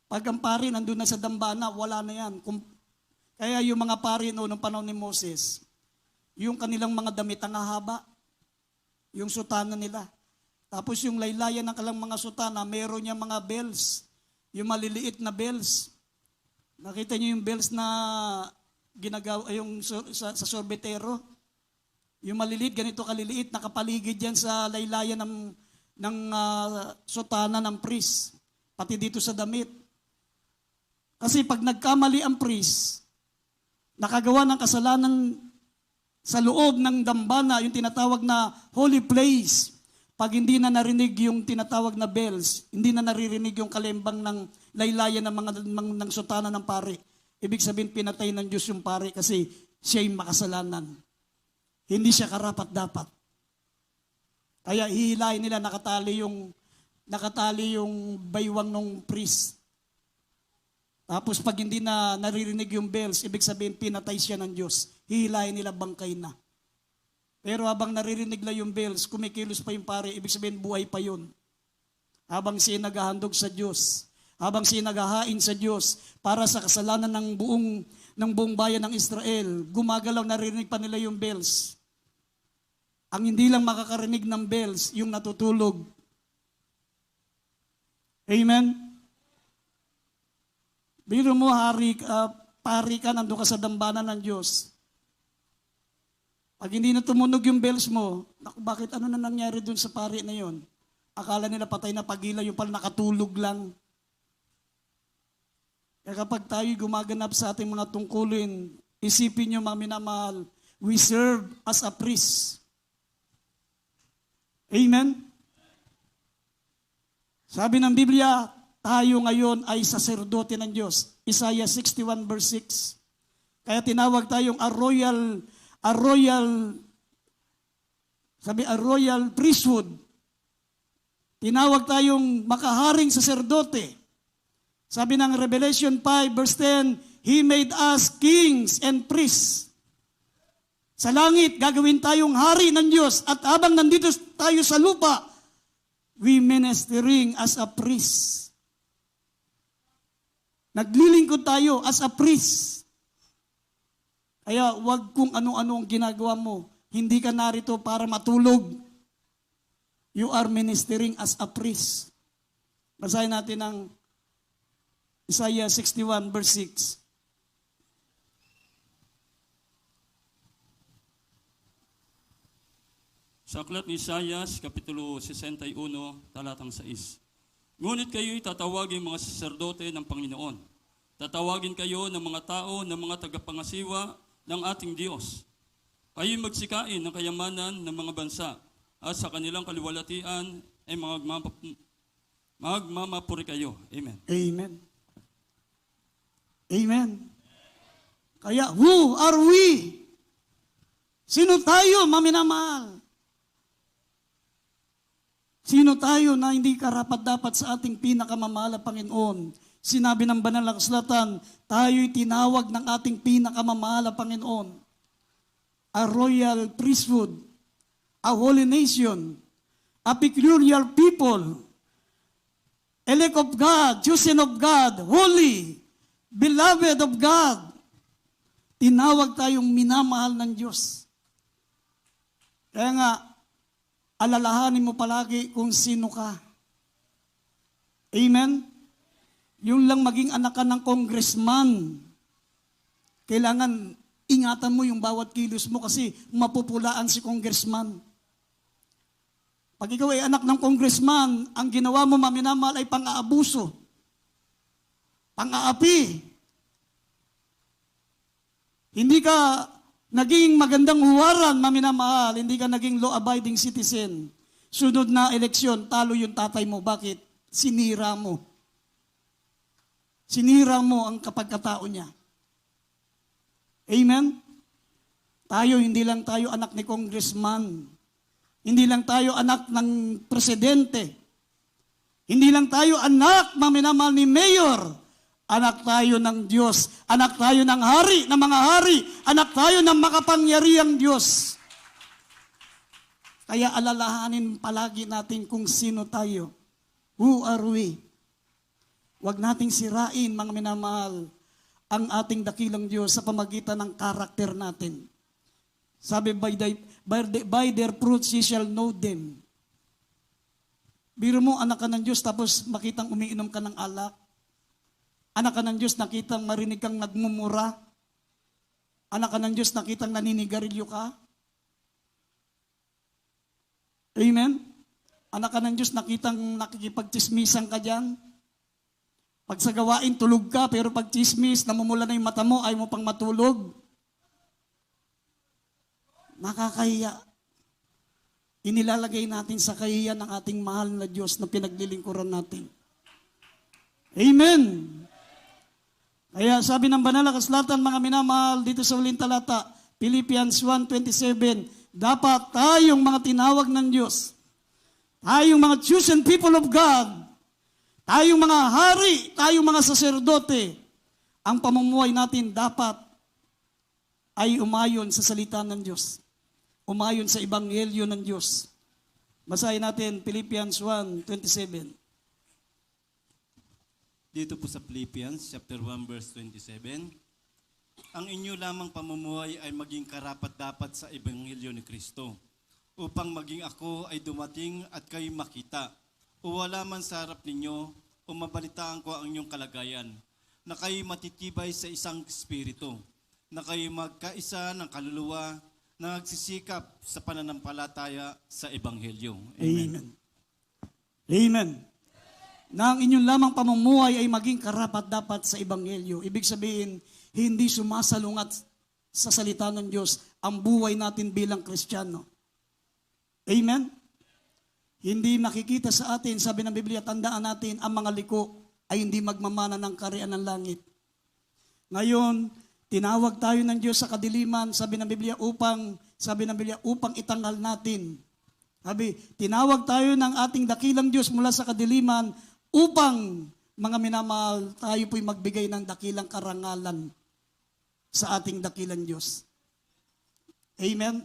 Pag ang pare nandun na sa dambana, wala na yan. Kaya yung mga pare noong panahon ni Moses, yung kanilang mga damit ang haba, yung sutana nila. Tapos yung laylayan ng kalang mga sutana, meron niya mga bells, yung maliliit na bells. Nakita niyo yung bells na ginagawa yung sa sorbetero? Yung maliliit, ganito kaliliit, nakapaligid yan sa laylayan ng sutana ng priest, pati dito sa damit. Kasi pag nagkamali ang priest, nakagawa ng kasalanan sa loob ng dambana, yung tinatawag na holy place, pag hindi na narinig yung tinatawag na bells, hindi na naririnig yung kalembang ng laylayan ng sutana ng pare, ibig sabihin pinatay ng Diyos yung pare kasi siya'y makasalanan. Hindi siya karapat-dapat. Kaya hihilahin nila, nakatali yung baywang ng priest. Tapos pag hindi na naririnig yung bells, ibig sabihin pinatay siya ng Diyos. Hihilahin nila, bangkay na. Pero habang naririnig na yung bells, kumikilos pa yung pare, ibig sabihin buhay pa yun. Habang siya naghahandog sa Diyos, habang siya naghahain sa Diyos para sa kasalanan ng buong bayan ng Israel, gumagalaw, naririnig pa nila yung bells. Ang hindi lang makakarinig ng bells, yung natutulog. Amen? Biro mo, pari ka, nandun ka sa dambana ng Diyos. Pag hindi na tumunog yung bells mo, naku, bakit ano na nangyari dun sa pari na yon? Akala nila patay na pagila, yung pala nakatulog lang. Kaya kapag tayo gumaganap sa ating mga tungkulin, isipin nyo mga minamahal, we serve as a priest. Amen? Sabi ng Biblia, tayo ngayon ay saserdote ng Diyos. Isaiah 61 verse 6. Kaya tinawag tayong a royal priesthood. Tinawag tayong makaharing saserdote. Sabi ng Revelation 5 verse 10, He made us kings and priests. Sa langit, gagawin tayong hari ng Diyos. At habang nandito tayo sa lupa, we ministering as a priest. Naglilingkod tayo as a priest. Kaya wag kung ano-ano ang ginagawa mo. Hindi ka narito para matulog. You are ministering as a priest. Basahin natin ang Isaiah 61 verse 6. Sa aklat ni Isaias, Kapitulo 61, talatang 6. Ngunit kayo'y tatawagin mga saserdote ng Panginoon. Tatawagin kayo ng mga tao ng mga tagapangasiwa ng ating Diyos. Kayo'y magsikain ng kayamanan ng mga bansa at sa kanilang kaliwalatian ay magmamapuri kayo. Amen. Amen. Amen. Kaya, who are we? Sino tayo, maminamahal? Sino tayo na hindi karapat-dapat sa ating pinakamamahal na Panginoon? Sinabi ng banal na kasulatan, tayo'y tinawag ng ating pinakamamahal na Panginoon. A royal priesthood, a holy nation, a peculiar people, elect of God, chosen of God, holy, beloved of God. Tinawag tayong minamahal ng Diyos. Kaya nga, alalahanin mo palagi kung sino ka. Amen? Yung lang maging anak ka ng congressman, kailangan ingatan mo yung bawat kilos mo kasi mapupulaan si congressman. Pag ikaw ay anak ng congressman, ang ginawa mo maminamahal ay pang-aabuso, pang-aapi. Hindi ka naging magandang huwaran, maminamahal, hindi ka naging law-abiding citizen. Sunod na eleksyon, talo yung tatay mo. Bakit? Sinira mo. Sinira mo ang kapagkatao niya. Amen? Tayo, hindi lang tayo anak ni congressman. Hindi lang tayo anak ng presidente. Hindi lang tayo anak, maminamahal, ni mayor. Anak tayo ng Diyos. Anak tayo ng hari, ng mga hari. Anak tayo ng makapangyarihang Diyos. Kaya alalahanin palagi natin kung sino tayo. Who are we? Huwag nating sirain, mga minamahal, ang ating dakilang Diyos sa pamagitan ng karakter natin. Sabi, by their fruits ye shall know them. Biro mo, anak ka ng Diyos, tapos makitang umiinom ka ng alak. Anak ka ng Diyos, nakitang marinig kang nagmumura. Anak ka ng Diyos, nakitang naninigarilyo ka. Amen? Anak ka ng Diyos, nakitang nakikipagtismisan ka dyan. Pag sa gawain, tulog ka, pero pag chismis, namumula na yung mata mo, ayaw mo pang matulog. Nakakahiya. Inilalagay natin sa kahiyan ng ating mahal na Diyos na pinaglilingkuran natin. Amen! Kaya sabi ng banal na kasulatan, mga minamahal, dito sa huling talata, Philippians 1:27, dapat tayong mga tinawag ng Diyos, tayong mga chosen people of God, tayong mga hari, tayong mga saserdote, ang pamumuhay natin dapat ay umayon sa salita ng Diyos. Umayon sa ebanghelyo ng Diyos. Basahin natin Philippians 1:27. Dito po sa Philippians chapter 1 verse 27, ang inyo lamang pamumuhay ay maging karapat-dapat sa ebanghelyo ni Kristo, upang maging ako ay dumating at kayo makita, o wala man sa harap ninyo, o mabalitaan ko ang inyong kalagayan, na kayo matitibay sa isang espiritu, na kayo magkaisa ng kaluluwa, na nagsisikap sa pananampalataya sa ebanghelyo. Amen. Amen. Na ang inyong lamang pamumuhay ay maging karapat-dapat sa ebanghelyo. Ibig sabihin, hindi sumasalungat sa salita ng Diyos ang buhay natin bilang Kristiyano. Amen? Hindi nakikita sa atin, sabi ng Biblia, tandaan natin, ang mga liko ay hindi magmamana ng kaharian ng langit. Ngayon, tinawag tayo ng Diyos sa kadiliman, sabi ng Biblia, upang itangal natin. Sabi, tinawag tayo ng ating dakilang Diyos mula sa kadiliman upang, mga minamahal, tayo po'y magbigay ng dakilang karangalan sa ating dakilang Diyos. Amen?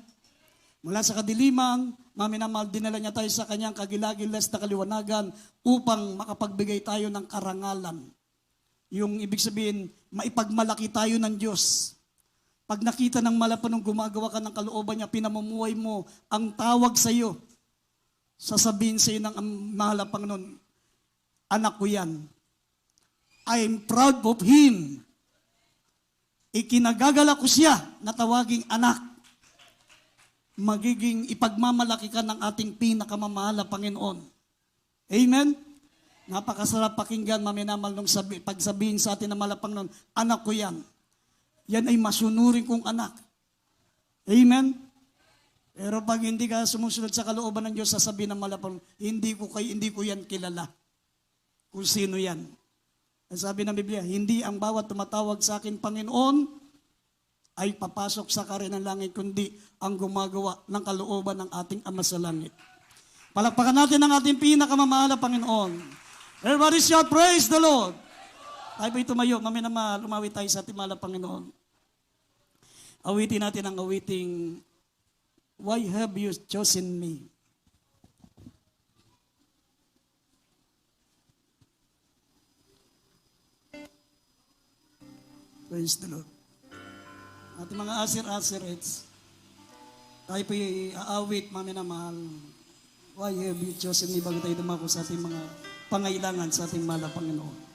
Mula sa kadiliman, mga minamahal, dinala niya tayo sa kanyang kagilagilas na kaliwanagan upang makapagbigay tayo ng karangalan. Yung ibig sabihin, maipagmalaki tayo ng Diyos. Pag nakita ng malapanong gumagawa ka ng kalooban niya, pinamumuhay mo, ang tawag sa iyo, sasabihin sa iyo ng mahal na Panginoon, anak ko yan. I'm proud of him. Ikinagagala ko siya na tawaging anak. Magiging ipagmamalaki ka ng ating pinakamamahal na Panginoon. Amen? Napakasarap pakinggan, maminamal, nung pagsabihin sa atin ng mahal na Panginoon, anak ko yan. Yan ay masunurin kong anak. Amen? Pero pag hindi ka sumusunod sa kalooban ng Diyos, sasabihin ng mahal na Panginoon, hindi ko yan kilala. Kung sino yan. Sabi ng Biblia, hindi ang bawat tumatawag sa akin Panginoon ay papasok sa kaharian ng langit, kundi ang gumagawa ng kalooban ng ating Ama sa langit. Palakpakan natin ang ating pinakamamahal na Panginoon. Everybody shout, praise the Lord. Tayo po'y tumayo, mamaya na lumawit tayo sa ating mahal na Panginoon. Awitin natin ang awiting, Why have you chosen me? Praise the Lord. Ating mga asir-asirets, tayo po'y aawit, mamaya na mahal. Why have you chosen me? Bago tayo dumako sa ating mga pangailangan sa ating mahal na Panginoon.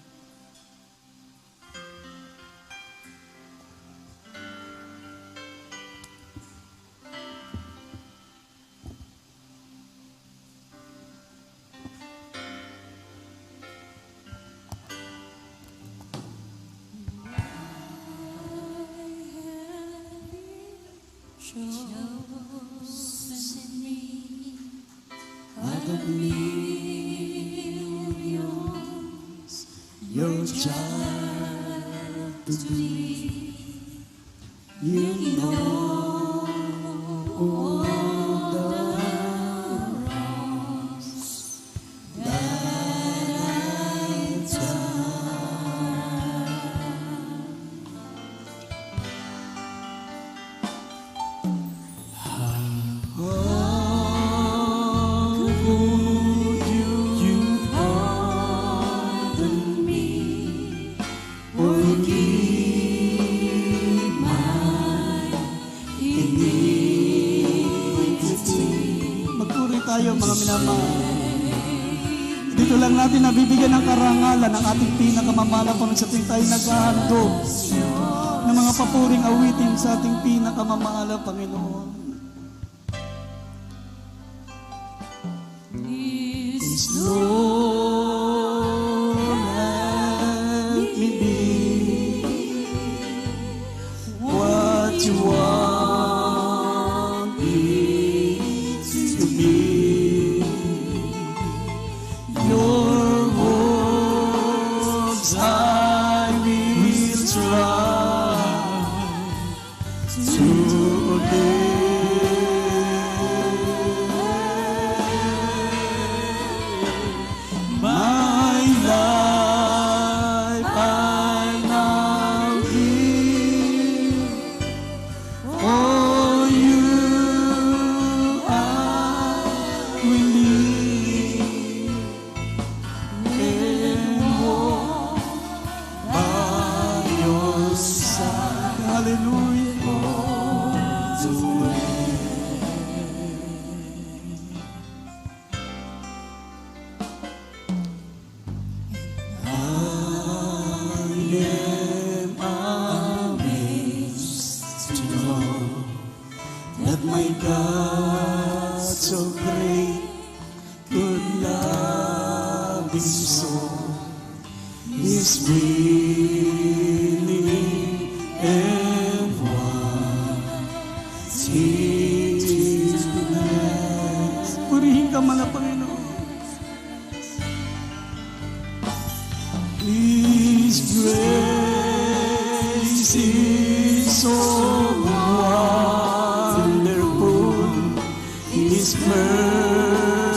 Out of millions, your child to be. You know all the wrongs that I've done. Magpuri tayo mga minamahal. Dito lang natin nabibigyan ng karangalan ang ating pinakamamahal sa ating tayo naghahandog ng mga papuring awitin sa ating pinakamamahal, Panginoon. Please, Lord, let me be what you want me to be. Your words I will try to obey. My life I now give. For you I will live and walk by your side. Hallelujah. All the way. I am amazed to know that my God so great could love his soul is willing and wants him to bless. Purihin ka man, Panginoon. His grace is so wonderful, His mercy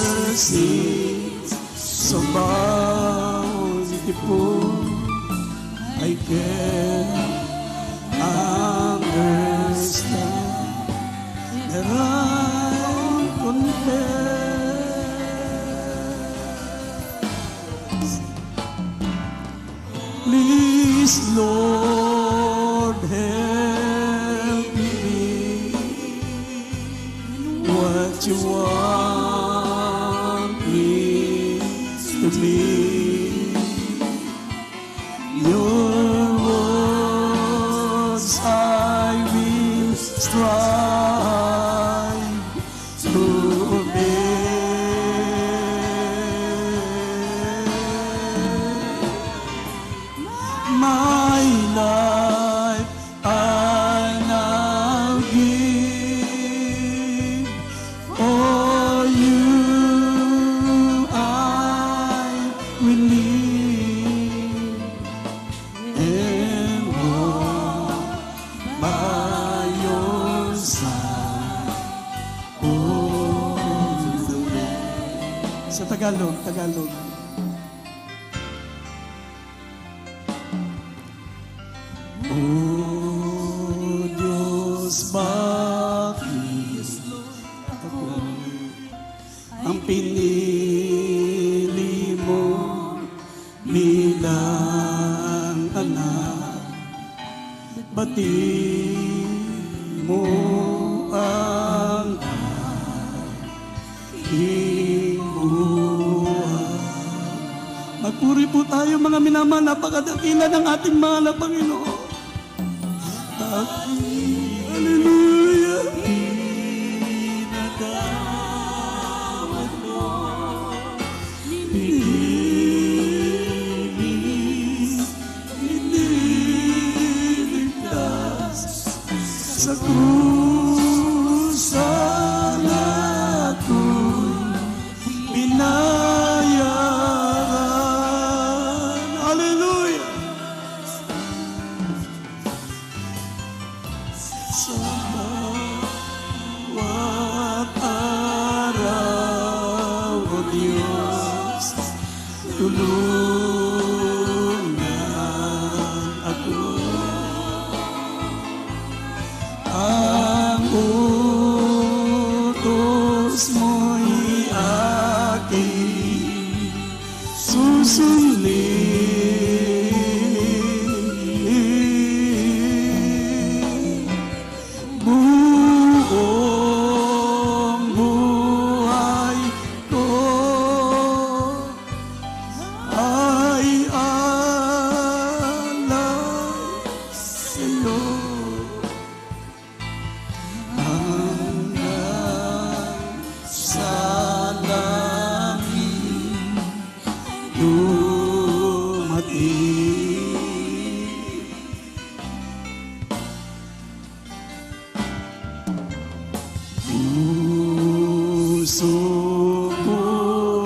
so bountiful. I can understand that I confess. Please, Lord, help me what you want me to be. Your words I will strive to obey. My life I now give. For you I will live and walk by your side all the way. Sa Tagalog. O Diyos, bakit ako ang pinili mo bilang anak? Bati mo ang aking buhay. Magpuri po tayo mga minamahal, napakadakila ng ating mahal na Panginoon. Hallelujah. Pinatawad mo, iniligtas sa krus ang ako'y binayaran. Hallelujah. Sa bawat araw, O Diyos, tulungan ako. Ang utos mo'y aking susundin. Buong buhay ko ay alay sa'yo. Hanggang sa langit dumating. Puso ko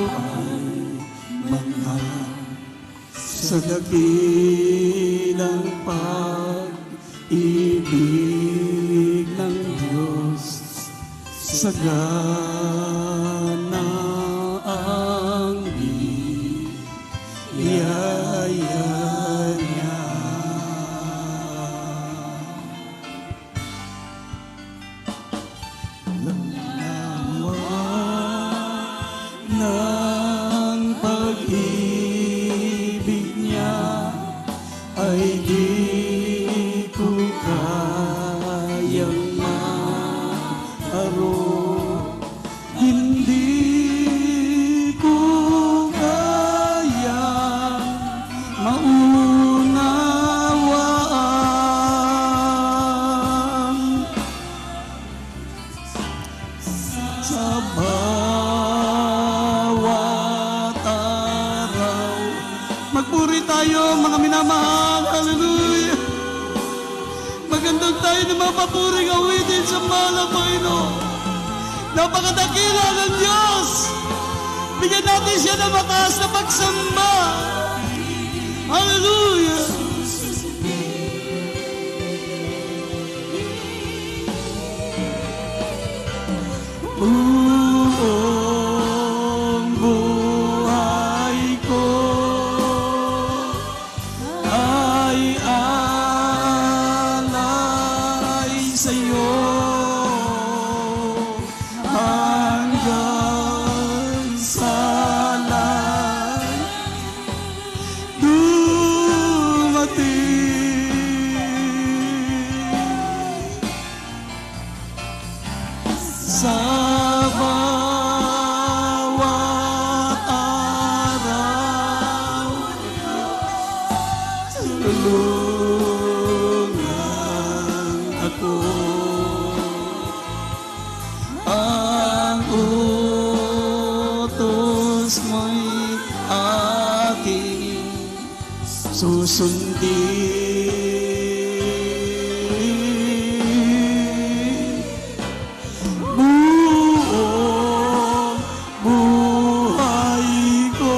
ay manghang sa dakilang pag-ibig ng Diyos. Sagana ang biyaya niya. Ng pag-ibig niya ay di ko kayang maaro. Hindi ko kayang maunawaan. Sa bawat araw, magpuri tayo mga minamahal. Hallelujah. Magandang tayo na mapapuring awitin sa mahal na Panginoon. Napakadakila ng Diyos. Bigyan natin siya ng mataas na pagsamba. Hallelujah. Buong buhay ko ay alay sa'yo. Hanggang sa langit dumating. Sa bawat araw, tulungan ako. Ang utos mo'y aking susundin. Buong buhay ko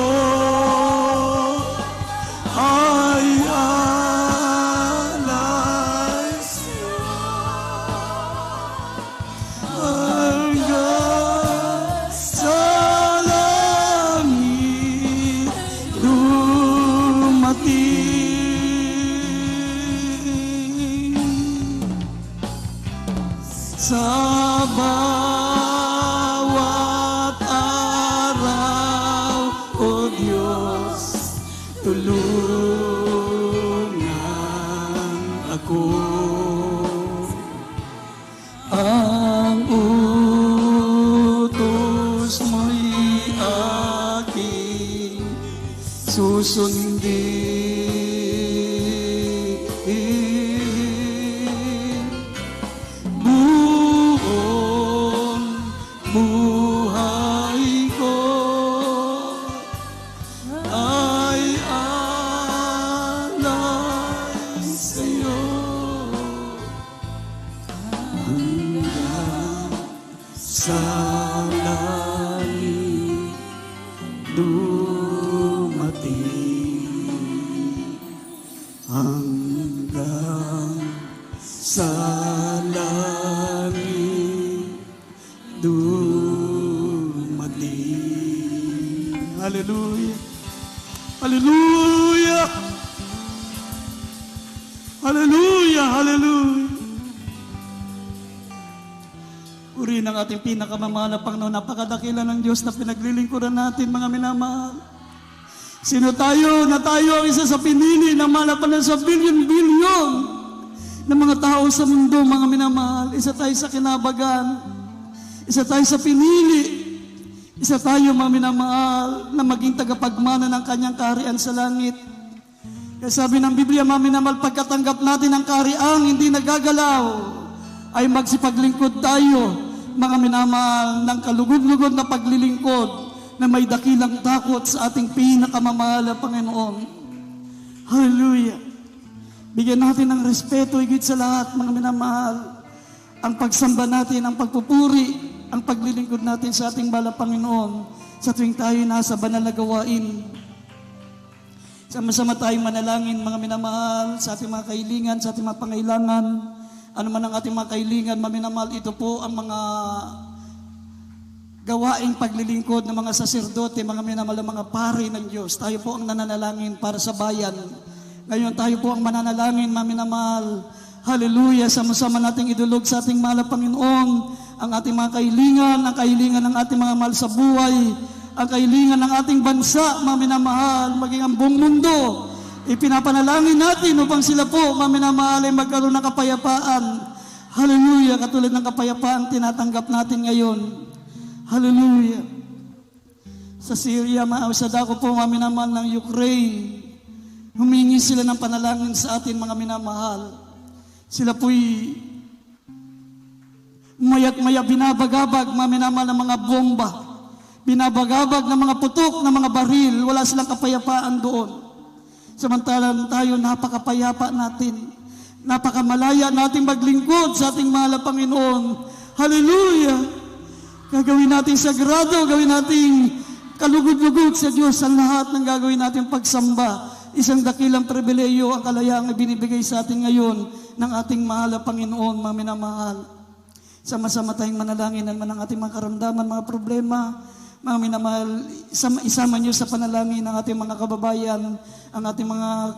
ay alay sa'yo. Hanggang sa langit dumating. Diyos, tulungan ako. Ang utos mo'y aking susundin. Buong buhay ko ay alay sa'yo. Hanggang sa langit dumating, hanggang sa langit dumating. Hallelujah! Hallelujah! Hallelujah! Hallelujah! Purihin ang ating pinakamamahal na Panginoon. Napakadakila ng Diyos na pinaglilingkuran natin, mga minamahal. Sino tayo na tayo ang isa sa pinili na malapanan sa bilyon-bilyon ng mga tao sa mundo, mga minamahal. Isa tayo sa kinabagan. Isa tayo sa pinili. Isa tayo, mga minamahal, na maging tagapagmana ng kanyang kaharian sa langit. Kaya sabi ng Biblia, mga minamahal, pagkatanggap natin ang kaharian, hindi nagagalaw, ay magsipaglingkod tayo, mga minamahal, ng kalugod-lugod na paglilingkod na may dakilang takot sa ating pinakamamahal na Panginoon. Hallelujah! Bigyan natin ng respeto, higit sa lahat, mga minamahal, ang pagsamba natin, ang pagpupuri, ang paglilingkod natin sa ating mahal na Panginoon sa tuwing tayo nasa banal na gawain. Sama-sama tayong manalangin, mga minamahal, sa ating mga kahilingan, sa ating mga pangailangan. Ano man ang ating mga kahilingan, mga minamahal, ito po ang mga gawaing paglilingkod ng mga saserdote, mga minamahal, mga pari ng Diyos. Tayo po ang nananalangin para sa bayan. Ngayon tayo po ang mananalangin, mga minamahal. Hallelujah! Sama-sama nating idulog sa ating mahal na Panginoon ang ating mga kahilingan, ang kahilingan ng ating mga mahal sa buhay, ang kahilingan ng ating bansa, mga minamahal, maging ang buong mundo. Ipinapanalangin natin upang sila po, mga minamahal, ay magkaroon ng kapayapaan. Hallelujah! Katulad ng kapayapaan tinatanggap natin ngayon. Hallelujah! Sa Syria, sa dako po, mga minamahal, ng Ukraine, humingi sila ng panalangin sa atin, mga minamahal. Sila po'y maya't-maya binabagabag, mga minamahal, ng mga bomba. Binabagabag ng mga putok, ng mga baril. Wala silang kapayapaan doon. Samantalang tayo, napakapayapa natin. Napakamalaya nating maglingkod sa ating mahal na Panginoon. Hallelujah! Gagawin natin sagrado, gawin natin kalugod-lugod sa Diyos ang lahat ng gagawin natin pagsamba. Isang dakilang pribileyo ang kalayaang ibinibigay sa atin ngayon ng ating mahal na Panginoon, mga minamahal. Sama-sama tayong manalangin naman ang ating mga karamdaman, mga problema. Mga minamahal, isama niyo sa panalangin ng ating mga kababayan, ang ating mga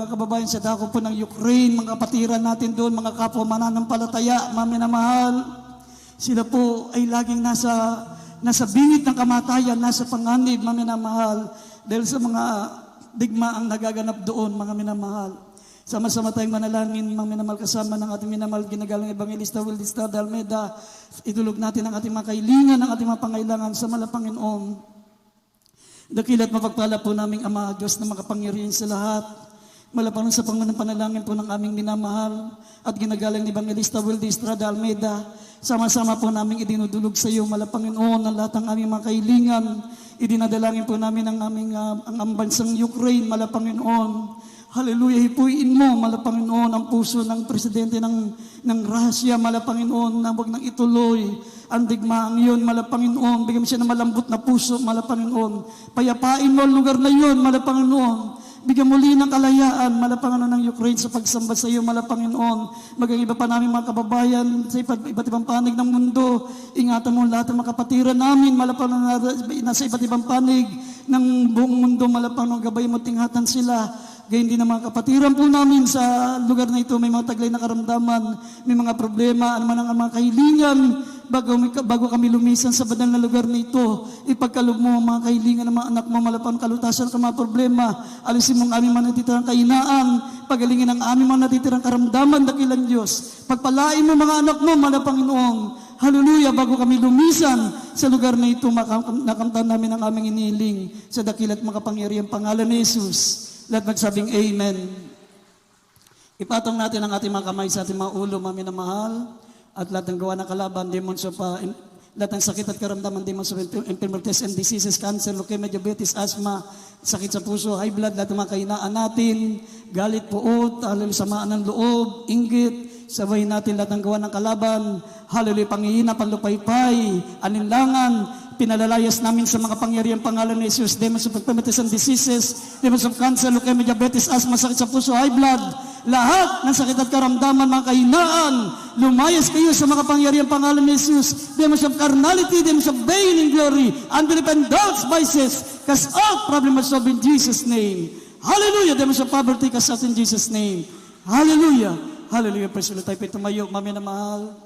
kababayan sa dako po ng Ukraine, mga kapatiran natin doon, mga kapwa mananampalataya, mga minamahal. Sila po ay laging nasa bingit ng kamatayan, nasa panganib, mga minamahal, dahil sa mga digmaang nagaganap doon, mga minamahal. Sama-sama tayong manalangin, mga minamahal, kasama ng ating minamahal ginagalang Evangelista Wilde Estrada Almeida. Idulog natin ang ating mga kahilingan, ang ating mga pangailangan sa mahal na Panginoon. Dakila't mapagpala po naming Ama, Diyos na makapangyarihan sa lahat. Malapanon sa panganampanalangin po ng aming minamahal at ginagalang ni Evangelista Wilde Estrada Almeida. Sama-sama po naming idinudulog sa iyo, mahal na Panginoon, ang lahat ng aming mga kahilingan. Idinadalangin po namin ang bansang Ukraine, mahal na Panginoon. Hallelujah, hipuin mo, mahal na Panginoon, ang puso ng presidente ng Russia, mahal na Panginoon, na huwag nang ituloy ang digmaang yun, mahal na Panginoon. Bigyan mo siya ng malambot na puso, mahal na Panginoon. Payapain mo ang lugar na yun, mahal na Panginoon. Bigyan muli ng kalayaan, mahal na Panginoon, ng Ukraine sa pagsamba sa iyo, mahal na Panginoon. Magang iba pa namin mga kababayan sa iba't ibang panig ng mundo. Ingatan mo lahat ng mga kapatiran namin, mahal na Panginoon, nasa iba't ibang panig ng buong mundo, mahal na Panginoon. Gabay mo, tinghatan sila. Gayun din ang mga kapatiran po namin sa lugar na ito, may mga taglay na karamdaman, may mga problema, ano man ang mga kahilingan. bago kami lumisan sa banal na lugar nito, ipagkaloob mo ang mga kahilingan ng mga anak mo, malapang kalutasan ng mga problema, alisin mo ang aming mga natitirang kahinaan, pagalingin ang aming mga natitirang karamdaman, dakilang Diyos. Pagpalain mo mga anak mo, malapang Panginoon. Hallelujah, bago kami lumisan sa lugar na ito, nakamtan namin ang aming inihiling sa dakilat makapangyarihang pangalan ni Jesus. Lahat magsabing Amen. Ipatong natin ang ating mga kamay sa ating mga ulo, mami na mahal, at lahat ng gawa ng kalaban, demons of, lahat ng sakit at karamdaman, demons of infirmities and diseases, cancer, leukemia, diabetes, asthma, sakit sa puso, high blood, lahat ng mga kahinaan natin, galit, puot, hallelujah, samaan ng loob, inggit, sabay natin lahat ng gawa ng kalaban, hallelujah, panghihina, panlupaypay, alinlangan, pinalalayas namin sa mga pangyarihang pangalan ni Jesus, demons of infirmities and diseases, demons of cancer, leukemia, diabetes, asthma, sakit sa puso, high blood, lahat ng sakit at karamdaman, mga kahinaan, lumayas kayo sa mga pangyarihang pangalan ni Jesus, demons of carnality, demons of vain and glory, unbelief and doubts, vices, cast out, problem of solve in Jesus' name. Hallelujah, demons of poverty, cast out in Jesus' name. Hallelujah. Hallelujah, praise the Lord. Tayo po'y tumayo, mami na mahal.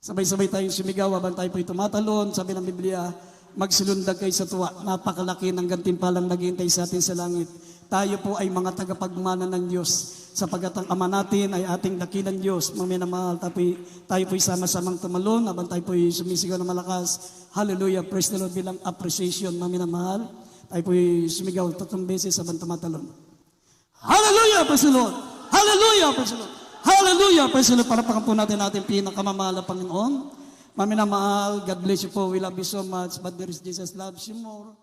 Sabay-sabay tayong sumigaw habang tayo po'y tumatalon. Sabi ng Biblia, magsilundag kayo sa tuwa. Napakalaki ng gantimpalang naghihintay sa atin sa langit. Tayo po ay mga tagapagmana ng Diyos. Sapagat ang Ama natin ay ating dakilang Diyos. Mami na mahal, tayo po'y sama-samang tumalon habang tayo po'y sumisigaw na malakas. Hallelujah, praise the Lord bilang appreciation, mami na mahal. Tayo po'y sumigaw 3 beses habang tumatalon. Hallelujah, praise the Lord. Hallelujah, praise the Lord. Hallelujah, praise the Lord. Parapakan po natin ating pinakamamahal na Panginoon. Mami na mahal, God bless you po. We love you so much, but there is Jesus loves you more.